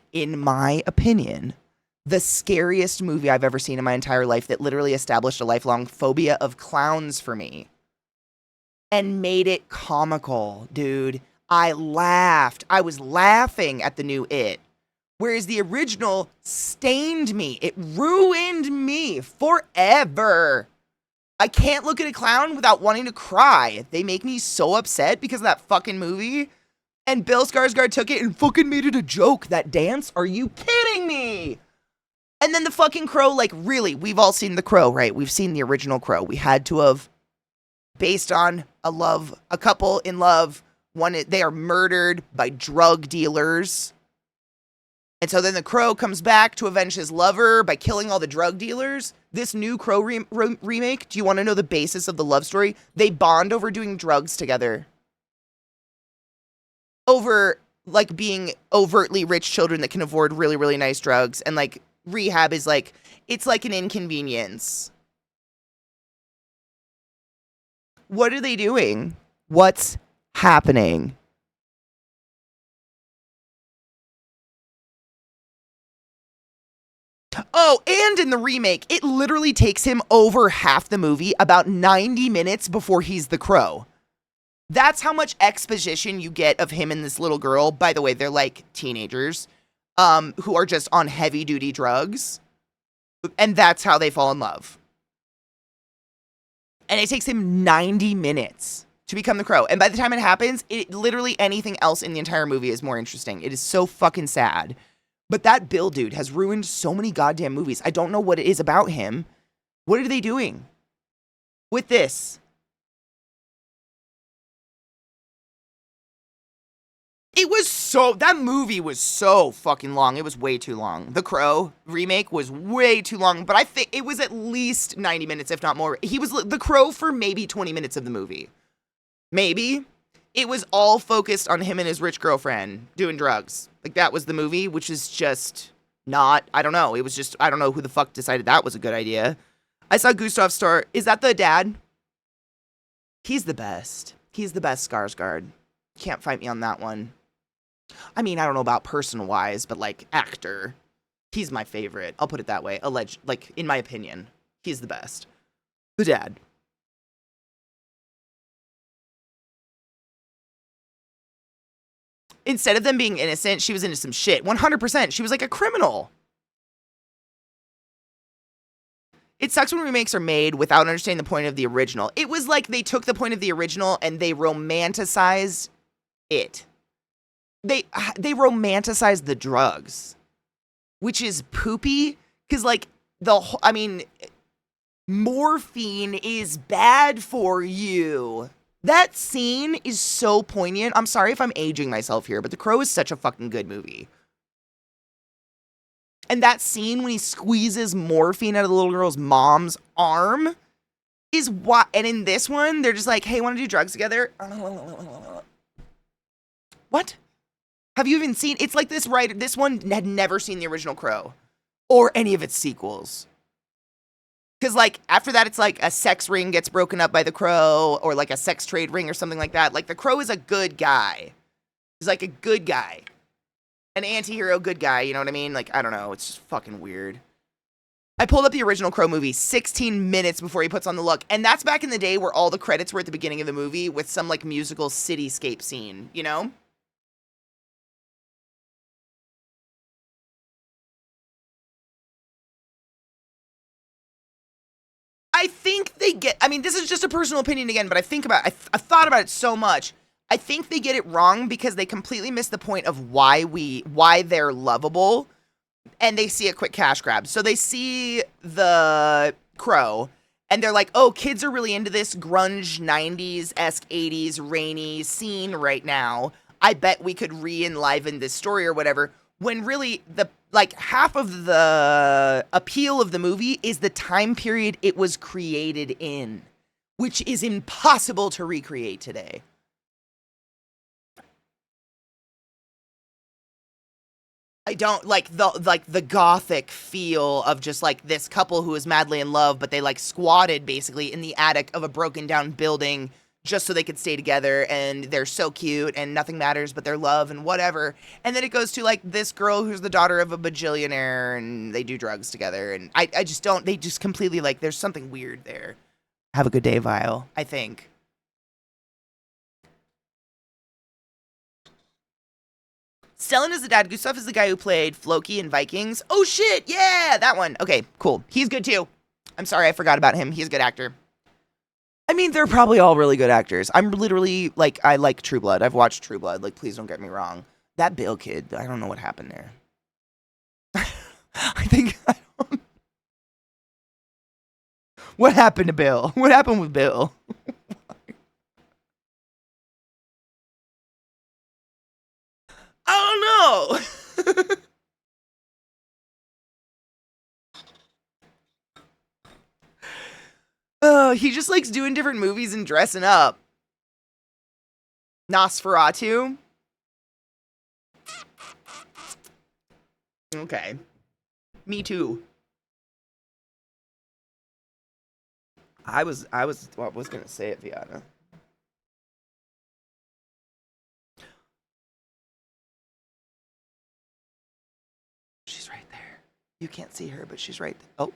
the scariest movie I've ever seen in my entire life that literally established a lifelong phobia of clowns for me and made it comical, dude. I laughed. I was laughing at the new It. Whereas the original stained me. It ruined me forever. I can't look at a clown without wanting to cry. They make me so upset because of that fucking movie. And Bill Skarsgård took it and fucking made it a joke. That dance? Are you kidding me? And then the fucking Crow, like, really, we've all seen the Crow, right? We've seen the original Crow. We had to have, based on a couple in love. They are murdered by drug dealers. And so then the Crow comes back to avenge his lover by killing all the drug dealers. This new Crow remake, do you want to know the basis of the love story? They bond over doing drugs together. Over, like, being overtly rich children that can afford really, really nice drugs. And, like, rehab is, like, it's like an inconvenience. What are they doing? What's happening? Oh, and in the remake, it literally takes him over half the movie, about 90 minutes before he's the Crow. That's how much exposition you get of him and this little girl. By the way, they're like teenagers, who are just on heavy duty drugs. And that's how they fall in love. And it takes him 90 minutes to become the Crow. And by the time it happens, literally anything else in the entire movie is more interesting. It is so fucking sad. But that Bill dude has ruined so many goddamn movies. I don't know what it is about him. What are they doing with this? That movie was so fucking long. It was way too long. The Crow remake was way too long, but I think it was at least 90 minutes, if not more. He was the Crow for maybe 20 minutes of the movie. Maybe. It was all focused on him and his rich girlfriend doing drugs. Like, that was the movie, which is just not, I don't know. It was just, I don't know who the fuck decided that was a good idea. I saw Gustav star. Is that the dad? He's the best. He's the best Skarsgård. Can't fight me on that one. I mean, I don't know about person-wise, but, like, actor. He's my favorite. I'll put it that way. Like, in my opinion, he's the best. The dad. Instead of them being innocent, she was into some shit. 100%. She was like a criminal. It sucks when remakes are made without understanding the point of the original. It was like they took the point of the original and they romanticized it. They romanticized the drugs, which is poopy. Because, like, morphine is bad for you. That scene is so poignant. I'm sorry if I'm aging myself here, but The Crow is such a fucking good movie. And that scene when he squeezes morphine out of the little girl's mom's arm is what. And in this one, they're just like, hey, want to do drugs together? What? Have you even seen? It's like this writer. This one had never seen the original Crow or any of its sequels. Because, like, after that, it's like a sex ring gets broken up by the Crow, or like a sex trade ring or something like that. Like, the Crow is a good guy. He's like a good guy. An anti-hero good guy, you know what I mean? Like, I don't know. It's just fucking weird. I pulled up the original Crow movie 16 minutes before he puts on the look. And that's back in the day where all the credits were at the beginning of the movie with some, like, musical cityscape scene, you know? I think they get, I mean, this is just a personal opinion again, but I thought about it so much. I think they get it wrong because they completely miss the point of why they're lovable, and they see a quick cash grab. So they see the Crow, and they're like, oh, kids are really into this grunge 90s-esque 80s rainy scene right now. I bet we could re-enliven this story or whatever. When really, half of the appeal of the movie is the time period it was created in, which is impossible to recreate today. I don't like the gothic feel of just like this couple who is madly in love, but they like squatted basically in the attic of a broken down building just so they could stay together, and they're so cute and nothing matters but their love and whatever. And then it goes to like this girl who's the daughter of a bajillionaire and they do drugs together, and I just don't, they just completely like, there's something weird there. Have a good day, Vile, I think. Stellan is the dad. Gustav is the guy who played Floki in Vikings. Oh shit, yeah, that one. Okay, cool. He's good too. I'm sorry, I forgot about him. He's a good actor. I mean, they're probably all really good actors. I'm literally, like, I like True Blood. I've watched True Blood. Like, please don't get me wrong. That Bill kid, I don't know what happened there. I think, I don't... What happened to Bill? What happened with Bill? I don't know. He just likes doing different movies and dressing up. Nosferatu. Okay. Me too. I was gonna say it, Viana. She's right there. You can't see her, but she's right. Oh.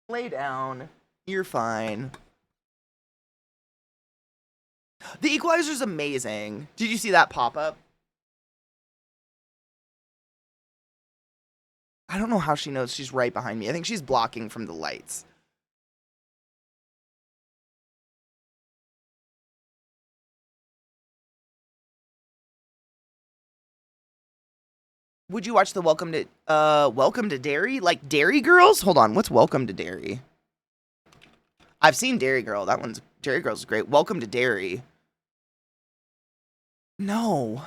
Lay down. You're fine. The equalizer's amazing. Did you see that pop up? I don't know how she knows she's right behind me. I think she's blocking from the lights. Would you watch the Welcome to Derry? Like Derry Girls? Hold on, what's Welcome to Derry? I've seen Derry Girl. Derry Girl's great. Welcome to Derry. No.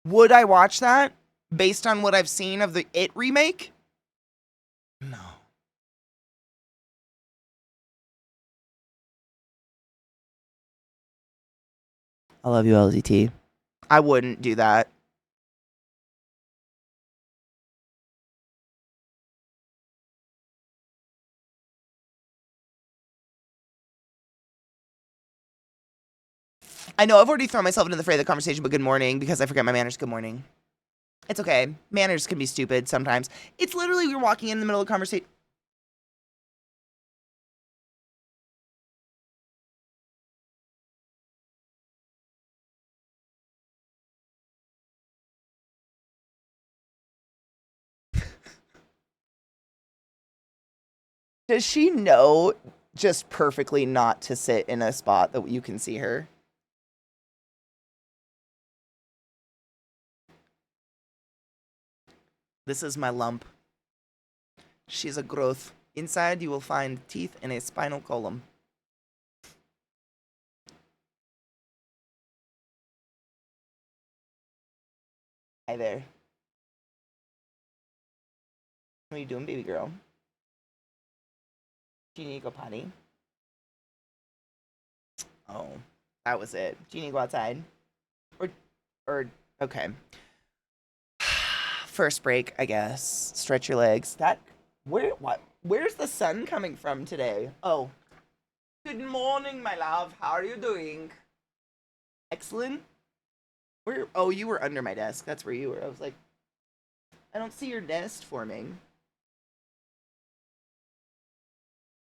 Would I watch that based on what I've seen of the It remake? No. I love you, LZT. I wouldn't do that. I know I've already thrown myself into the fray of the conversation, but good morning, because I forget my manners. Good morning. It's okay. Manners can be stupid sometimes. It's literally we're walking in the middle of a conversation. Does she know just perfectly not to sit in a spot that you can see her? This is my lump. She's a growth. Inside, you will find teeth and a spinal column. Hi there. What are you doing, baby girl? Do you need to go potty? Oh, that was it. Do you need to go outside? Or, okay. First break, I guess. Stretch your legs. Where's the sun coming from today? Oh. Good morning, my love. How are you doing? Excellent. Oh, you were under my desk. That's where you were. I was like, I don't see your nest forming.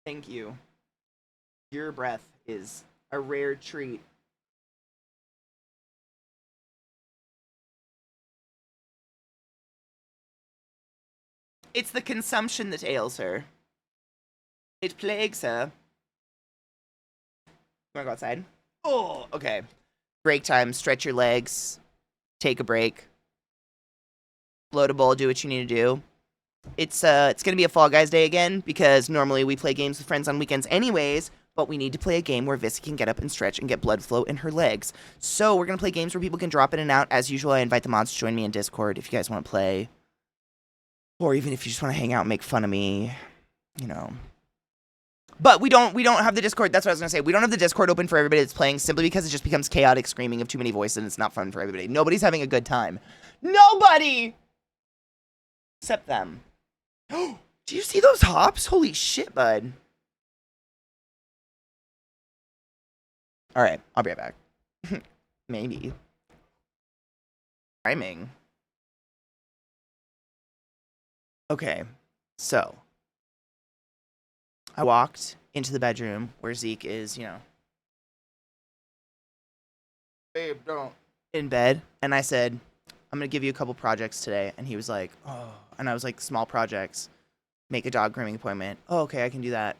Thank you. Your breath is a rare treat. It's the consumption that ails her. It plagues her. You wanna go outside? Oh, okay. Break time. Stretch your legs. Take a break. Load a bowl. Do what you need to do. It's gonna be a Fall Guys day again because normally we play games with friends on weekends anyways, but we need to play a game where Vissy can get up and stretch and get blood flow in her legs. So we're gonna play games where people can drop in and out. As usual, I invite the mods to join me in Discord if you guys want to play. Or even if you just want to hang out and make fun of me, you know. But we don't have the Discord. That's what I was going to say. We don't have the Discord open for everybody that's playing simply because it just becomes chaotic screaming of too many voices and it's not fun for everybody. Nobody's having a good time. Nobody! Except them. Do you see those hops? Holy shit, bud. All right, I'll be right back. Maybe. Timing. Okay, so I walked into the bedroom where Zeke is, you know, babe, don't, in bed, and I said, I'm gonna give you a couple projects today, and he was like, oh, and I was like, small projects, make a dog grooming appointment. Oh, okay, I can do that.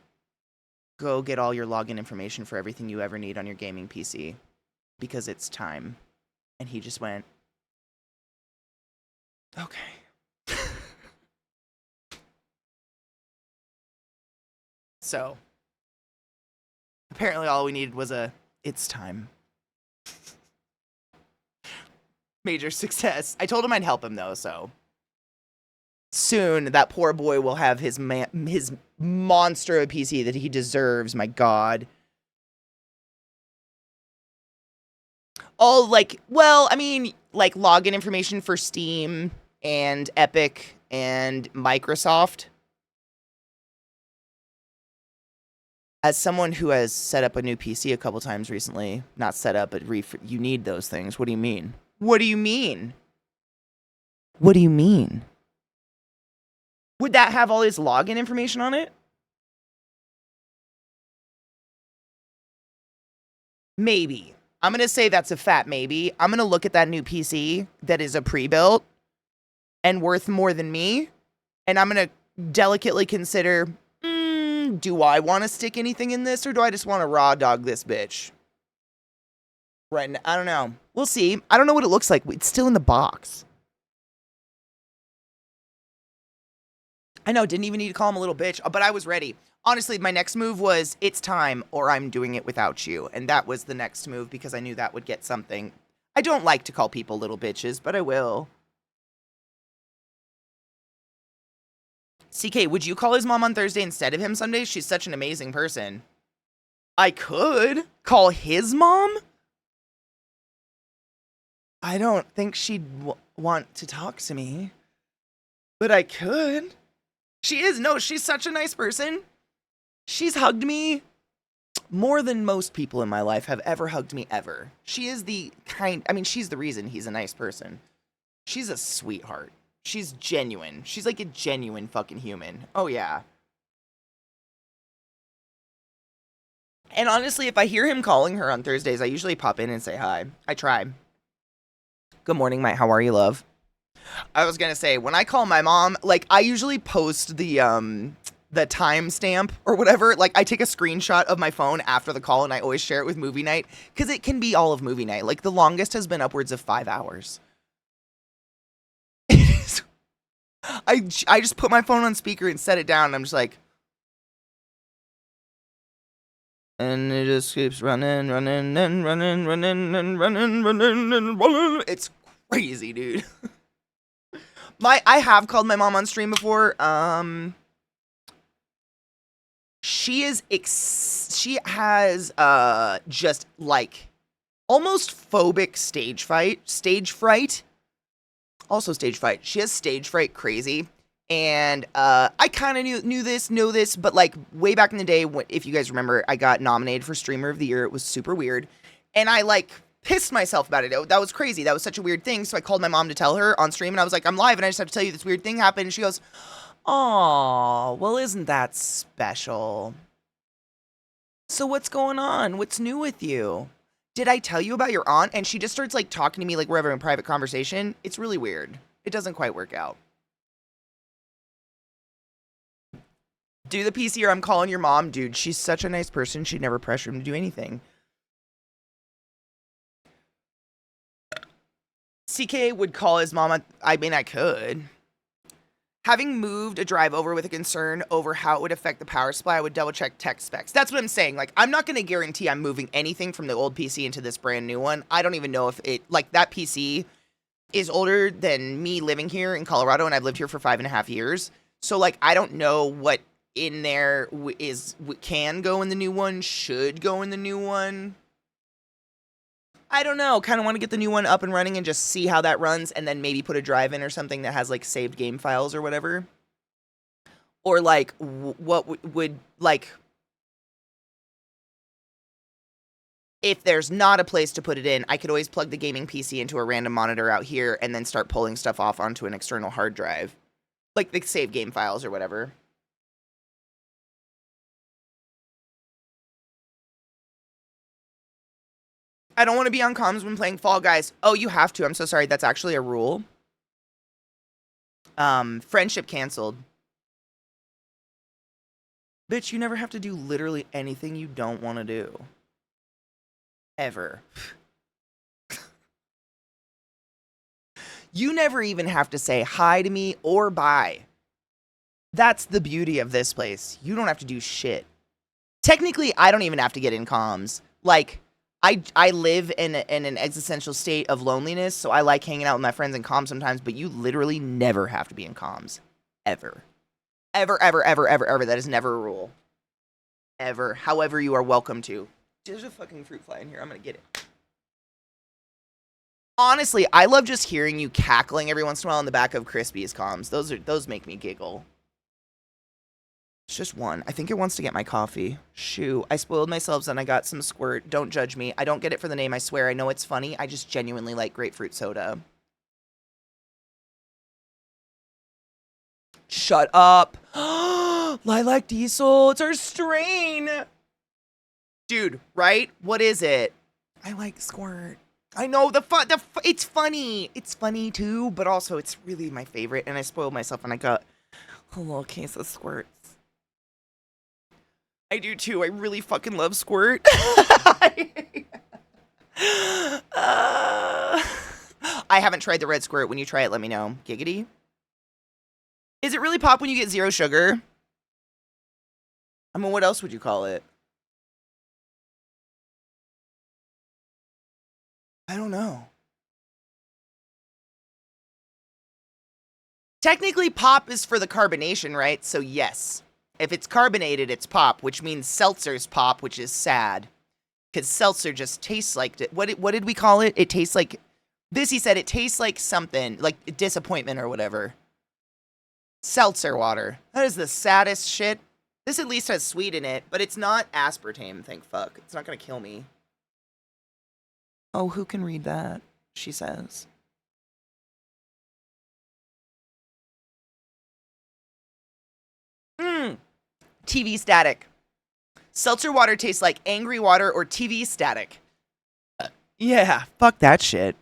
Go get all your login information for everything you ever need on your gaming PC, because it's time. And he just went, okay. So, apparently all we needed was it's time. Major success. I told him I'd help him, though, so. Soon, that poor boy will have his monster of a PC that he deserves, my god. All, like, well, I mean, like, login information for Steam and Epic and Microsoft. As someone who has set up a new PC a couple times recently, not set up, but you need those things. What do you mean? What do you mean? What do you mean? Would that have all his login information on it? Maybe. I'm going to say that's a fat maybe. I'm going to look at that new PC that is a pre-built and worth more than me. And I'm going to delicately consider, do I want to stick anything in this or do I just want to raw dog this bitch? Right. I don't know. We'll see. I don't know what it looks like. It's still in the box. I know. Didn't even need to call him a little bitch, but I was ready. Honestly, my next move was, it's time or I'm doing it without you. And that was the next move because I knew that would get something. I don't like to call people little bitches, but I will. CK, would you call his mom on Thursday instead of him Sunday? She's such an amazing person. I could call his mom? I don't think she'd want to talk to me. But I could. She's such a nice person. She's hugged me more than most people in my life have ever hugged me ever. She is she's the reason he's a nice person. She's a sweetheart. She's genuine. She's like a genuine fucking human. Oh, yeah. And honestly, if I hear him calling her on Thursdays, I usually pop in and say hi. I try. Good morning, Mike. How are you, love? I was going to say, when I call my mom, like, I usually post the timestamp or whatever. Like, I take a screenshot of my phone after the call and I always share it with movie night because it can be all of movie night. Like, the longest has been upwards of 5 hours. I just put my phone on speaker and set it down and I'm just like, and it just keeps running. It's crazy, dude. I have called my mom on stream before. She has just like almost phobic stage fright. Also stage fright. She has stage fright crazy. And I kind of know this, but like way back in the day, if you guys remember, I got nominated for Streamer of the Year. It was super weird. And I like pissed myself about it. That was crazy. That was such a weird thing. So I called my mom to tell her on stream and I was like, I'm live and I just have to tell you this weird thing happened. And she goes, "Aw, well, isn't that special? So what's going on? What's new with you? Did I tell you about your aunt?" And she just starts like talking to me like we're having a private conversation. It's really weird. It doesn't quite work out. Do the PC or I'm calling your mom. Dude, she's such a nice person. She'd never pressure him to do anything. CK would call his mom. I mean, I could. Having moved a drive over with a concern over how it would affect the power supply, I would double check tech specs. That's what I'm saying. Like, I'm not going to guarantee I'm moving anything from the old PC into this brand new one. I don't even know if it, like, that PC is older than me living here in Colorado, and I've lived here for 5.5 years. So, like, I don't know what in there can go in the new one, should go in the new one. I don't know. Kind of want to get the new one up and running and just see how that runs, and then maybe put a drive in or something that has like saved game files or whatever. Or like what would like if there's not a place to put it in, I could always plug the gaming PC into a random monitor out here and then start pulling stuff off onto an external hard drive, like the save game files or whatever. I don't want to be on comms when playing Fall Guys. Oh, you have to. I'm so sorry. That's actually a rule. Friendship canceled. Bitch, you never have to do literally anything you don't want to do. Ever. You never even have to say hi to me or bye. That's the beauty of this place. You don't have to do shit. Technically, I don't even have to get in comms. Like, I live in an existential state of loneliness, so I like hanging out with my friends in comms sometimes, but you literally never have to be in comms. Ever. Ever, ever, ever, ever, ever. That is never a rule. Ever. However, you are welcome to. There's a fucking fruit fly in here. I'm gonna get it. Honestly, I love just hearing you cackling every once in a while in the back of Crispy's comms. Those make me giggle. It's just one. I think it wants to get my coffee. Shoo. I spoiled myself and I got some squirt. Don't judge me. I don't get it for the name, I swear. I know it's funny. I just genuinely like grapefruit soda. Shut up. Lilac Diesel. It's our strain. Dude, right? What is it? I like squirt. I know it's funny. It's funny too, but also it's really my favorite. And I spoiled myself and I got a little case of squirts. I do too. I really fucking love squirt. I haven't tried the red squirt. When you try it, let me know. Giggity. Is it really pop when you get 0 sugar? I mean, what else would you call it? I don't know. Technically, pop is for the carbonation, right? So yes. If it's carbonated, it's pop, which means seltzer's pop, which is sad. Because seltzer just tastes like... What did we call it? It tastes like... He said it tastes like something, like disappointment or whatever. Seltzer water. That is the saddest shit. This at least has sweet in it, but it's not aspartame, thank fuck. It's not gonna kill me. Oh, who can read that? She says. TV static. Seltzer water tastes like angry water or TV static. Yeah, fuck that shit.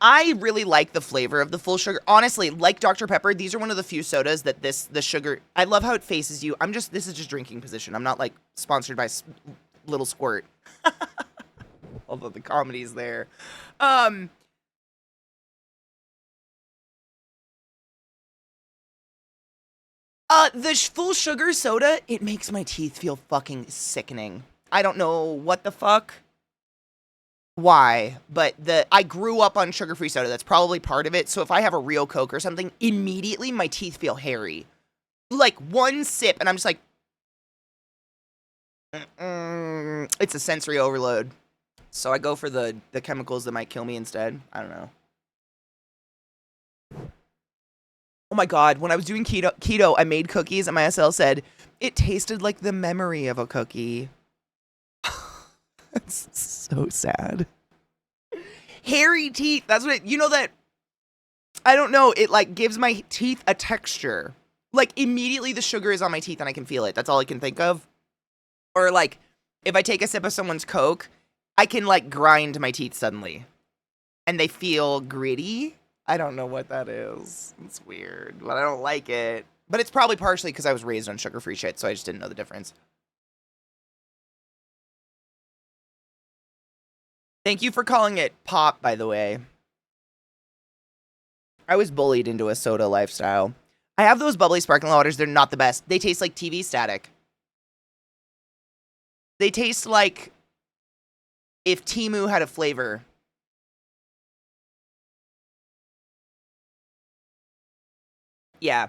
I really like the flavor of the full sugar. Honestly, like Dr. Pepper, these are one of the few sodas that the sugar... I love how it faces you. This is just drinking position. I'm not, like, sponsored by Little Squirt. Although the comedy's there. The full sugar soda, it makes my teeth feel fucking sickening. I don't know what the fuck. Why, but I grew up on sugar-free soda. That's probably part of it. So if I have a real Coke or something, immediately my teeth feel hairy. Like one sip and I'm just like, it's a sensory overload. So I go for the chemicals that might kill me instead. I don't know. Oh my God, when I was doing keto, I made cookies and my SL said, it tasted like the memory of a cookie. That's so sad. Hairy teeth. That's what you know that. I don't know. It like gives my teeth a texture. Like immediately the sugar is on my teeth and I can feel it. That's all I can think of. Or like if I take a sip of someone's Coke, I can like grind my teeth suddenly. And they feel gritty. I don't know what that is. It's weird, but I don't like it. But it's probably partially because I was raised on sugar-free shit, so I just didn't know the difference. Thank you for calling it pop, by the way. I was bullied into a soda lifestyle. I have those bubbly sparkling waters. They're not the best. They taste like TV static. They taste like if Temu had a flavor. Yeah.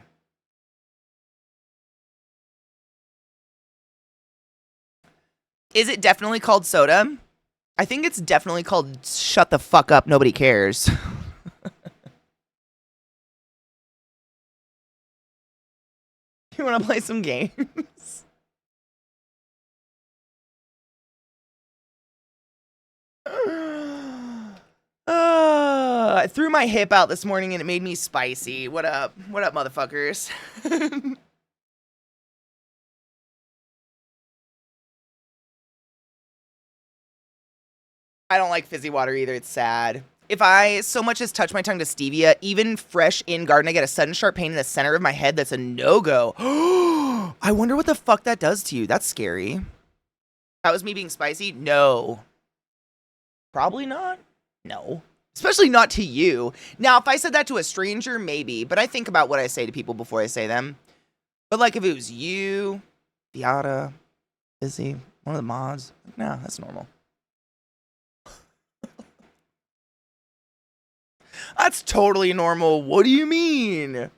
Is it definitely called soda? I think it's definitely called shut the fuck up, nobody cares. You want to play some games? I threw my hip out this morning and it made me spicy. What up? What up, motherfuckers? I don't like fizzy water either. It's sad. If I so much as touch my tongue to stevia, even fresh in garden, I get a sudden sharp pain in the center of my head. That's a no-go. I wonder what the fuck that does to you. That's scary. That was me being spicy? No. Probably not. No. Especially not to you. Now, if I said that to a stranger, maybe. But I think about what I say to people before I say them. But like if it was you, Fiata, Fizzy, one of the mods, no, that's normal. That's totally normal. What do you mean?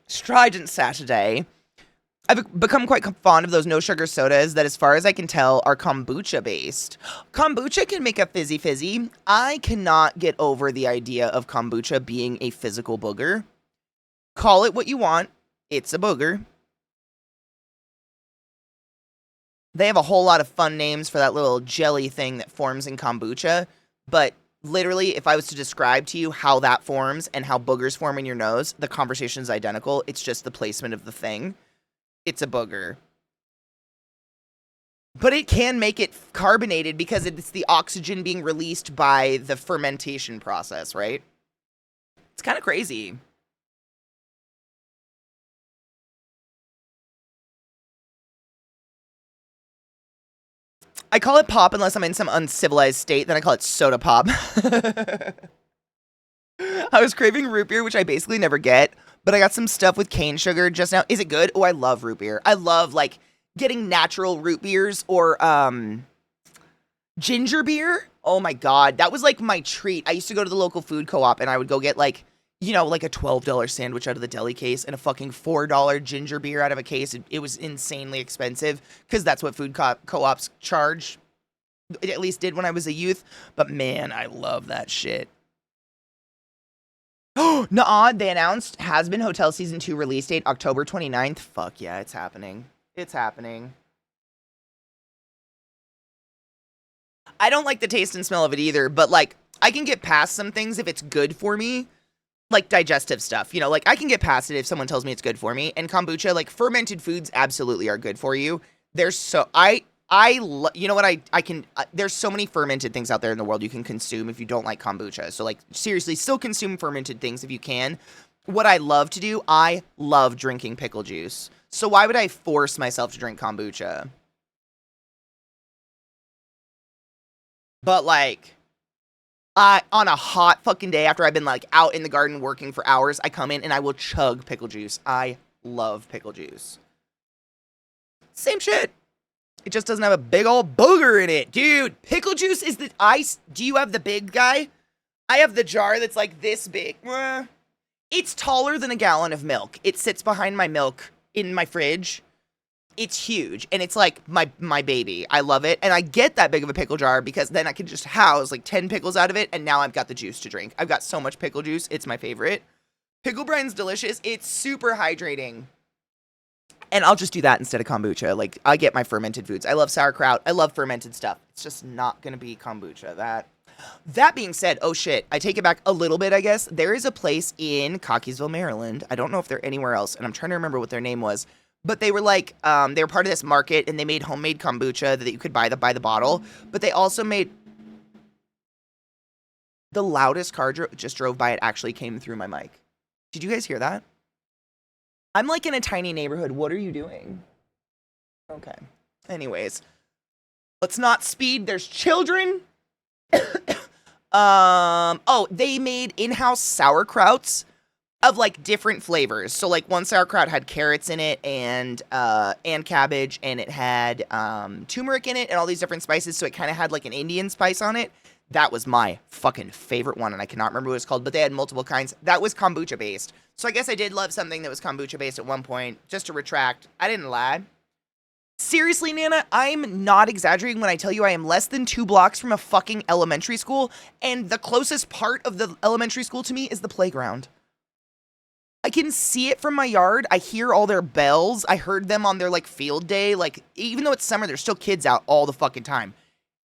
Strident Saturday. I've become quite fond of those no sugar sodas that, as far as I can tell, are kombucha based. Kombucha can make a fizzy. I cannot get over the idea of kombucha being a physical booger. Call it what you want. It's a booger. They have a whole lot of fun names for that little jelly thing that forms in kombucha, but literally, if I was to describe to you how that forms and how boogers form in your nose, the conversation is identical. It's just the placement of the thing. It's a booger. But it can make it carbonated because it's the oxygen being released by the fermentation process, right? It's kind of crazy. I call it pop unless I'm in some uncivilized state, then I call it soda pop. I was craving root beer, which I basically never get, but I got some stuff with cane sugar just now. Is it good? Oh, I love root beer. I love, like, getting natural root beers or, ginger beer. Oh my God. That was like my treat. I used to go to the local food co-op and I would go get like, like a $12 sandwich out of the deli case and a fucking $4 ginger beer out of a case. It was insanely expensive because that's what food co-ops charge. It at least did when I was a youth. But man, I love that shit. Oh, nuh-uh, they announced Has Been Hotel Season 2 release date October 29th. Fuck yeah, it's happening. It's happening. I don't like the taste and smell of it either, but like I can get past some things if it's good for me, like digestive stuff. Like I can get past it if someone tells me it's good for me. And kombucha, like fermented foods absolutely are good for you. There's so you know what I can there's so many fermented things out there in the world you can consume if you don't like kombucha. So like seriously, still consume fermented things if you can. What I love to do, I love drinking pickle juice. So why would I force myself to drink kombucha? But like on a hot fucking day after I've been like out in the garden working for hours, I come in and I will chug pickle juice. I love pickle juice. Same shit. It just doesn't have a big old booger in it. Dude, pickle juice is the ice. Do you have the big guy? I have the jar that's like this big. It's taller than a gallon of milk. It sits behind my milk in my fridge. It's huge, and it's like my baby. I love it, and I get that big of a pickle jar because then I can just house like 10 pickles out of it, and now I've got the juice to drink. I've got so much pickle juice. It's my favorite. Pickle brine's delicious. It's super hydrating. And I'll just do that instead of kombucha. Like, I get my fermented foods. I love sauerkraut. I love fermented stuff. It's just not going to be kombucha. That being said, oh shit, I take it back a little bit, I guess. There is a place in Cockeysville, Maryland. I don't know if they're anywhere else, and I'm trying to remember what their name was. But they were like, they were part of this market, and they made homemade kombucha that you could buy by the bottle. But they also made the loudest car just drove by. It actually came through my mic. Did you guys hear that? I'm like in a tiny neighborhood. What are you doing? Okay. Anyways, let's not speed. There's children. Oh, they made in-house sauerkrauts of like different flavors. So like one sauerkraut had carrots in it and cabbage, and it had turmeric in it and all these different spices. So it kind of had like an Indian spice on it. That was my fucking favorite one, and I cannot remember what it's called, but they had multiple kinds. That was kombucha based. So I guess I did love something that was kombucha based at one point. Just to retract, I didn't lie. Seriously, Nana, I'm not exaggerating when I tell you I am less than 2 blocks from a fucking elementary school, and the closest part of the elementary school to me is the playground. I can see it from my yard. I hear all their bells. I heard them on their like field day. Like, even though it's summer, there's still kids out all the fucking time.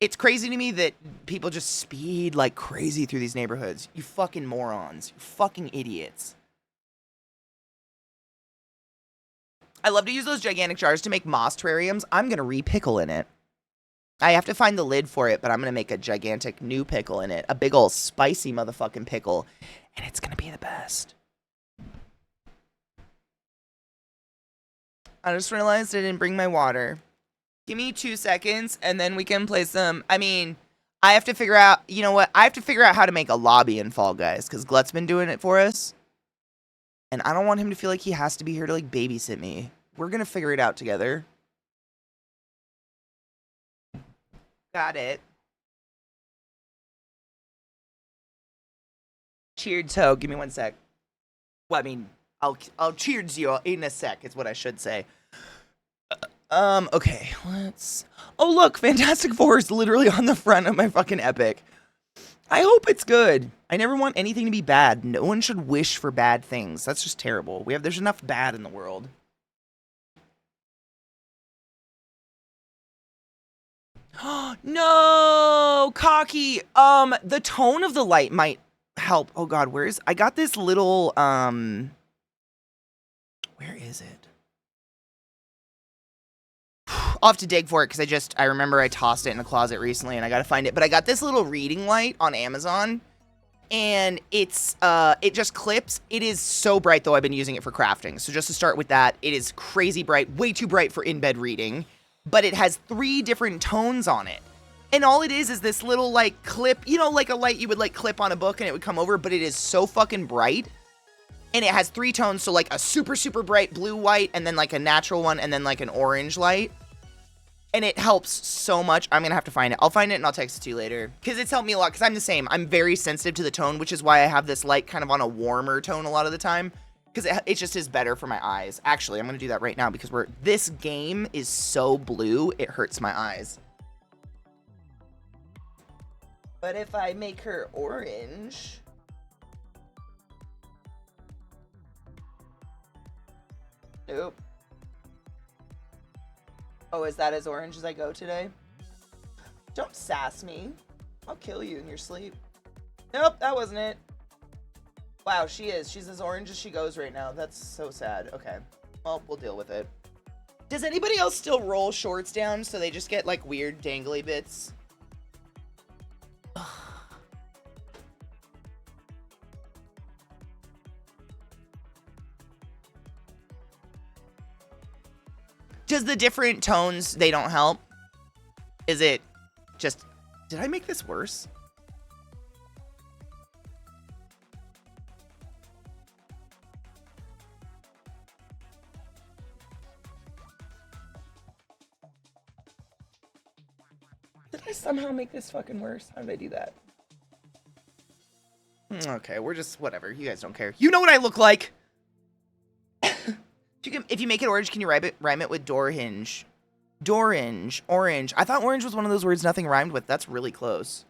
It's crazy to me that people just speed like crazy through these neighborhoods. You fucking morons. You fucking idiots. I love to use those gigantic jars to make moss terrariums. I'm going to re-pickle in it. I have to find the lid for it, but I'm going to make a gigantic new pickle in it. A big old spicy motherfucking pickle. And it's going to be the best. I just realized I didn't bring my water. Give me 2 seconds, and then we can play some... I have to figure out... You know what? I have to figure out how to make a lobby in Fall Guys, because Glut's been doing it for us. And I don't want him to feel like he has to be here to, like, babysit me. We're gonna figure it out together. Got it. Cheers, ho. Give me 1 sec. Well, I'll cheers you in a sec, is what I should say. Okay, let's... Oh, look, Fantastic Four is literally on the front of my fucking Epic. I hope it's good. I never want anything to be bad. No one should wish for bad things. That's just terrible. There's enough bad in the world. No, cocky. The tone of the light might help. Oh God, I got this little, where is it? I'll have to dig for it because I remember I tossed it in a closet recently and I gotta find it. But I got this little reading light on Amazon and it just clips. It is so bright though. I've been using it for crafting. So just to start with that, it is crazy bright, way too bright for in-bed reading, but it has 3 different tones on it. And all it is this little like clip, you know, like a light you would like clip on a book and it would come over, but it is so fucking bright. And it has 3 tones. So like a super, super bright blue white and then like a natural one and then like an orange light. And it helps so much. I'm going to have to find it. I'll find it and I'll text it to you later. Because it's helped me a lot. Because I'm the same. I'm very sensitive to the tone, which is why I have this light kind of on a warmer tone a lot of the time. Because it just is better for my eyes. Actually, I'm going to do that right now because this game is so blue, it hurts my eyes. But if I make her orange... Nope. Oh, is that as orange as I go today? Don't sass me. I'll kill you in your sleep. Nope, that wasn't it. Wow, she is. She's as orange as she goes right now. That's so sad. Okay. Well, we'll deal with it. Does anybody else still roll shorts down so they just get, like, weird dangly bits? Does the different tones, they don't help? Is it just... Did I make this worse? Did I somehow make this fucking worse? How did I do that? Okay, we're just... Whatever. You guys don't care. You know what I look like! If you make it orange, can you rhyme it with door hinge? Dorange. Orange. I thought orange was one of those words nothing rhymed with. That's really close.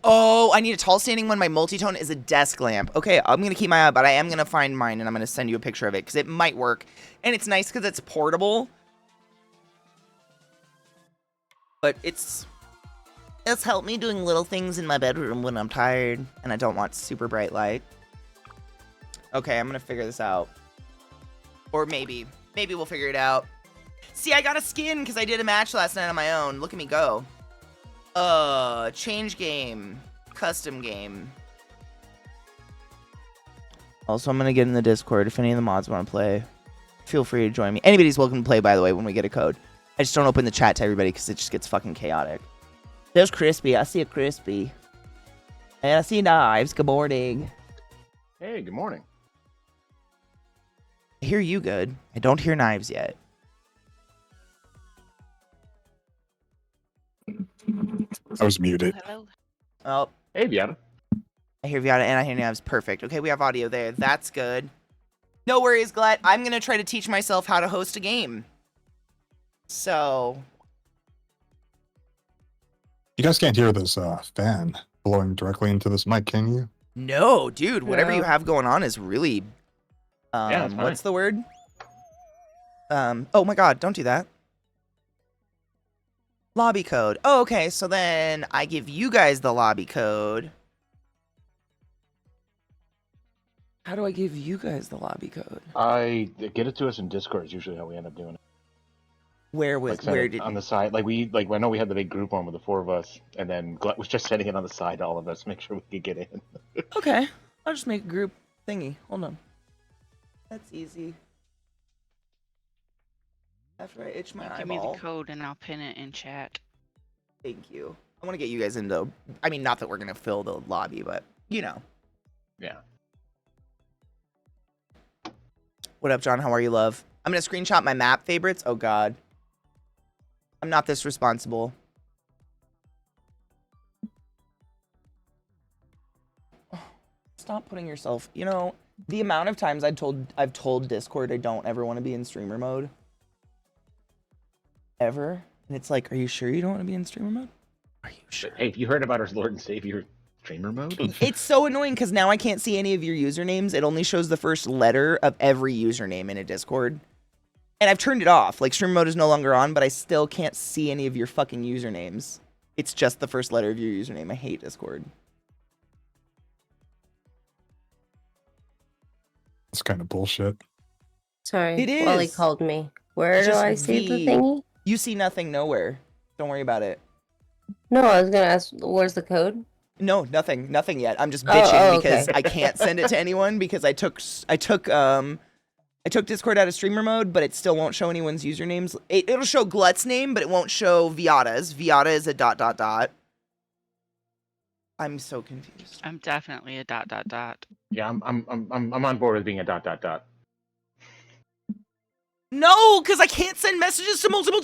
Oh, I need a tall standing one. My multi-tone is a desk lamp. Okay, I'm going to keep my eye, but I am going to find mine, and I'm going to send you a picture of it, because it might work. And it's nice because it's portable. But it's helped me doing little things in my bedroom when I'm tired, and I don't want super bright light. Okay, I'm going to figure this out. Or maybe we'll figure it out. See, I got a skin because I did a match last night on my own. Look at me go. Change game. Custom game. Also, I'm going to get in the Discord if any of the mods want to play. Feel free to join me. Anybody's welcome to play, by the way, when we get a code. I just don't open the chat to everybody because it just gets fucking chaotic. There's Crispy. I see a Crispy. And I see Knives. Good morning. Hey, good morning. I hear you good. I don't hear Knives yet. I was muted. Hello. Oh, Hey, Viata. I hear Viata and I hear Knives. Perfect. Okay, we have audio there. That's good. No worries, Glut. I'm going to try to teach myself how to host a game. So... You guys can't hear this fan blowing directly into this mic, can you? No, dude. Whatever Yeah. you have going on is really... Yeah, it's fine. what's the word? Oh my god, don't do that. Lobby code. Oh, okay, so then I give you guys the lobby code. How do I give you guys the lobby code? I get it to us in Discord is usually how we end up doing it. Where was Like send where it did on the side? I know we had the big group one with the 4 of us, and then Glut was just sending it on the side to all of us, make sure we could get in. Okay, I'll just make a group thingy. Hold on. That's easy. After I itch my Give me eyeball. the code and I'll pin it in chat. Thank you. I want to get you guys into... I mean, not that we're going to fill the lobby, but, you know. Yeah. What up, John? How are you, love? I'm going to screenshot my map favorites. Oh, God. I'm not this responsible. Oh, stop putting yourself... You know, The amount of times I've told Discord I don't ever want to be in streamer mode. Ever. And it's like, are you sure you don't want to be in streamer mode? Are you sure? Hey, have you heard about our Lord and Savior streamer mode? It's so annoying because now I can't see any of your usernames. It only shows the first letter of every username in a Discord. And I've turned it off. Like, streamer mode is no longer on, but I still can't see any of your fucking usernames. It's just the first letter of your username. I hate Discord. It's kind of bullshit. Sorry, It Wally is. called me. Where It's do just I see the V. thingy? You see nothing nowhere. Don't worry about it. No, I was gonna ask, where's the code? No, nothing yet. I'm just Oh, bitching oh, because okay. I can't send it to anyone because I took Discord out of streamer mode, but it still won't show anyone's usernames. It'll show Glut's name, but it won't show Viata's. Viata is a ... I'm so confused. I'm definitely a ... Yeah, I'm on board with being a ... No, because I can't send messages to multiple ...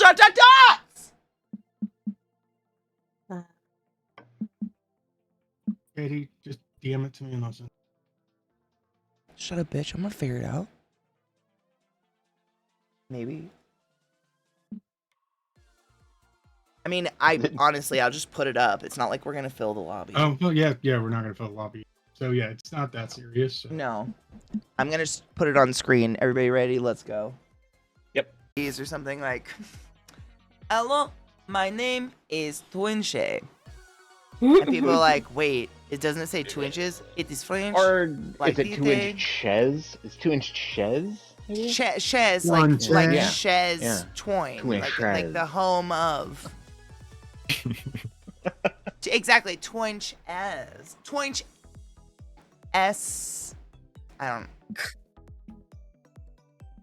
Katie, just DM it to me and I'll send it. Shut up, bitch. I'm gonna figure it out. Maybe. I mean, honestly, I'll just put it up. It's not like we're gonna fill the lobby. Oh, well, yeah, we're not gonna fill the lobby. So yeah, it's not that serious. So. No. I'm gonna just put it on screen. Everybody ready? Let's go. Yep. Or something like, hello, my name is Twinche. And people are like, wait, it doesn't say 2 inches? It is French? Or Like is it 2-inch ches? Is 2-inch ches? Chez, One like chez. Yeah. Chez Yeah. Twine. Twin Like chez. the home of. Exactly, Twinch S. Twinch S. I don't.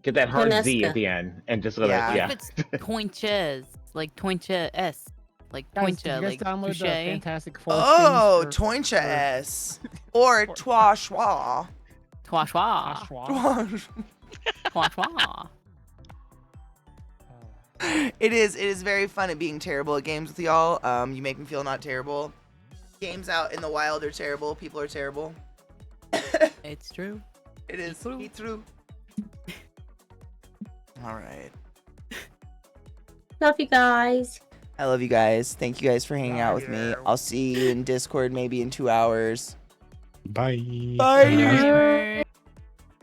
Get that hard Z Tonesca. at the end and just let Yeah. it. Yeah. If it's Toinches, like Toincha S, like Guys, did Toincha, you guys like download the touche. Fantastic Four Oh, skins for- Toincha for- S. Or Twa Schwa. Twa schwa, Ashwa? twa schwa. It is very fun at being terrible at games with y'all. You make me feel not terrible. Games out in the wild are terrible. People are terrible. It's true. It is. true. It's true. All right. Love you guys. I love you guys. Thank you guys for hanging out with me. I'll see you in Discord maybe in 2 hours. Bye. Bye.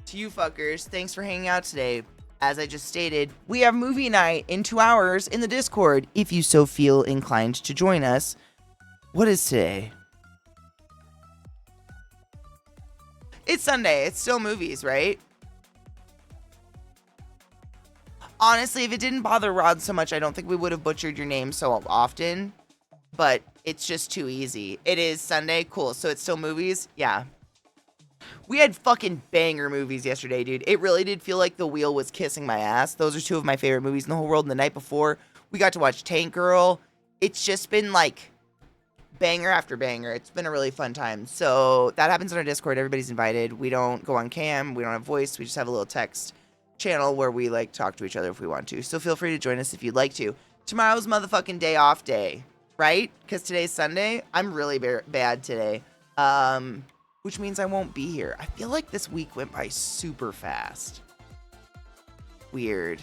To you fuckers, thanks for hanging out today. As I just stated, we have movie night in 2 hours in the Discord if you so feel inclined to join us. What is today? It's Sunday. It's still movies, right? Honestly, if it didn't bother Rod so much, I don't think we would have butchered your name so often. But it's just too easy. It is Sunday. Cool. So it's still movies? Yeah. We had fucking banger movies yesterday, dude. It really did feel like the wheel was kissing my ass. Those are 2 of my favorite movies in the whole world. And the night before, we got to watch Tank Girl. It's just been like banger after banger. It's been a really fun time. So that happens on our Discord. Everybody's invited. We don't go on cam. We don't have voice. We just have a little text channel where we like talk to each other if we want to. So feel free to join us if you'd like to. Tomorrow's motherfucking day off day, right? Because today's Sunday. I'm really bad today. Which means I won't be here. I feel like this week went by super fast. Weird.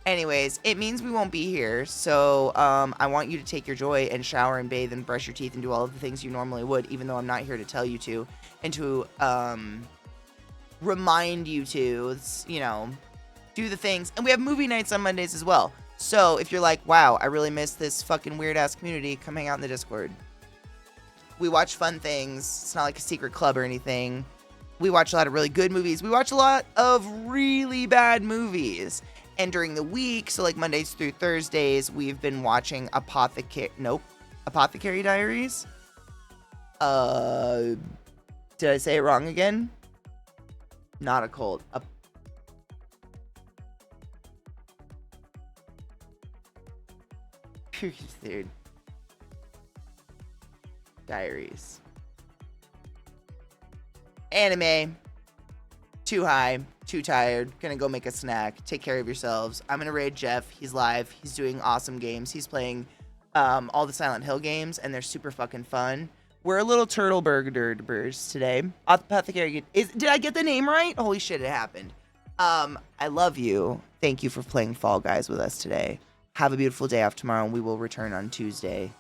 Anyways, it means we won't be here. So I want you to take your joy and shower and bathe and brush your teeth and do all of the things you normally would, even though I'm not here to tell you to, and to remind you to, you know, do the things. And we have movie nights on Mondays as well. So if you're like, wow, I really miss this fucking weird ass community, come hang out in the Discord. We watch fun things. It's not like a secret club or anything. We watch a lot of really good movies. We watch a lot of really bad movies. And during the week, so like Mondays through Thursdays, we've been watching Apothecary Diaries. Did I say it wrong again? Not a cult. Dude. Diaries. Anime. Too high. Too tired. Gonna go make a snack. Take care of yourselves. I'm gonna raid Jeff. He's live. He's doing awesome games. He's playing all the Silent Hill games, and they're super fucking fun. We're a little turtle burgers today. Apothecary. Did I get the name right? Holy shit, it happened. I love you. Thank you for playing Fall Guys with us today. Have a beautiful day off tomorrow, and we will return on Tuesday.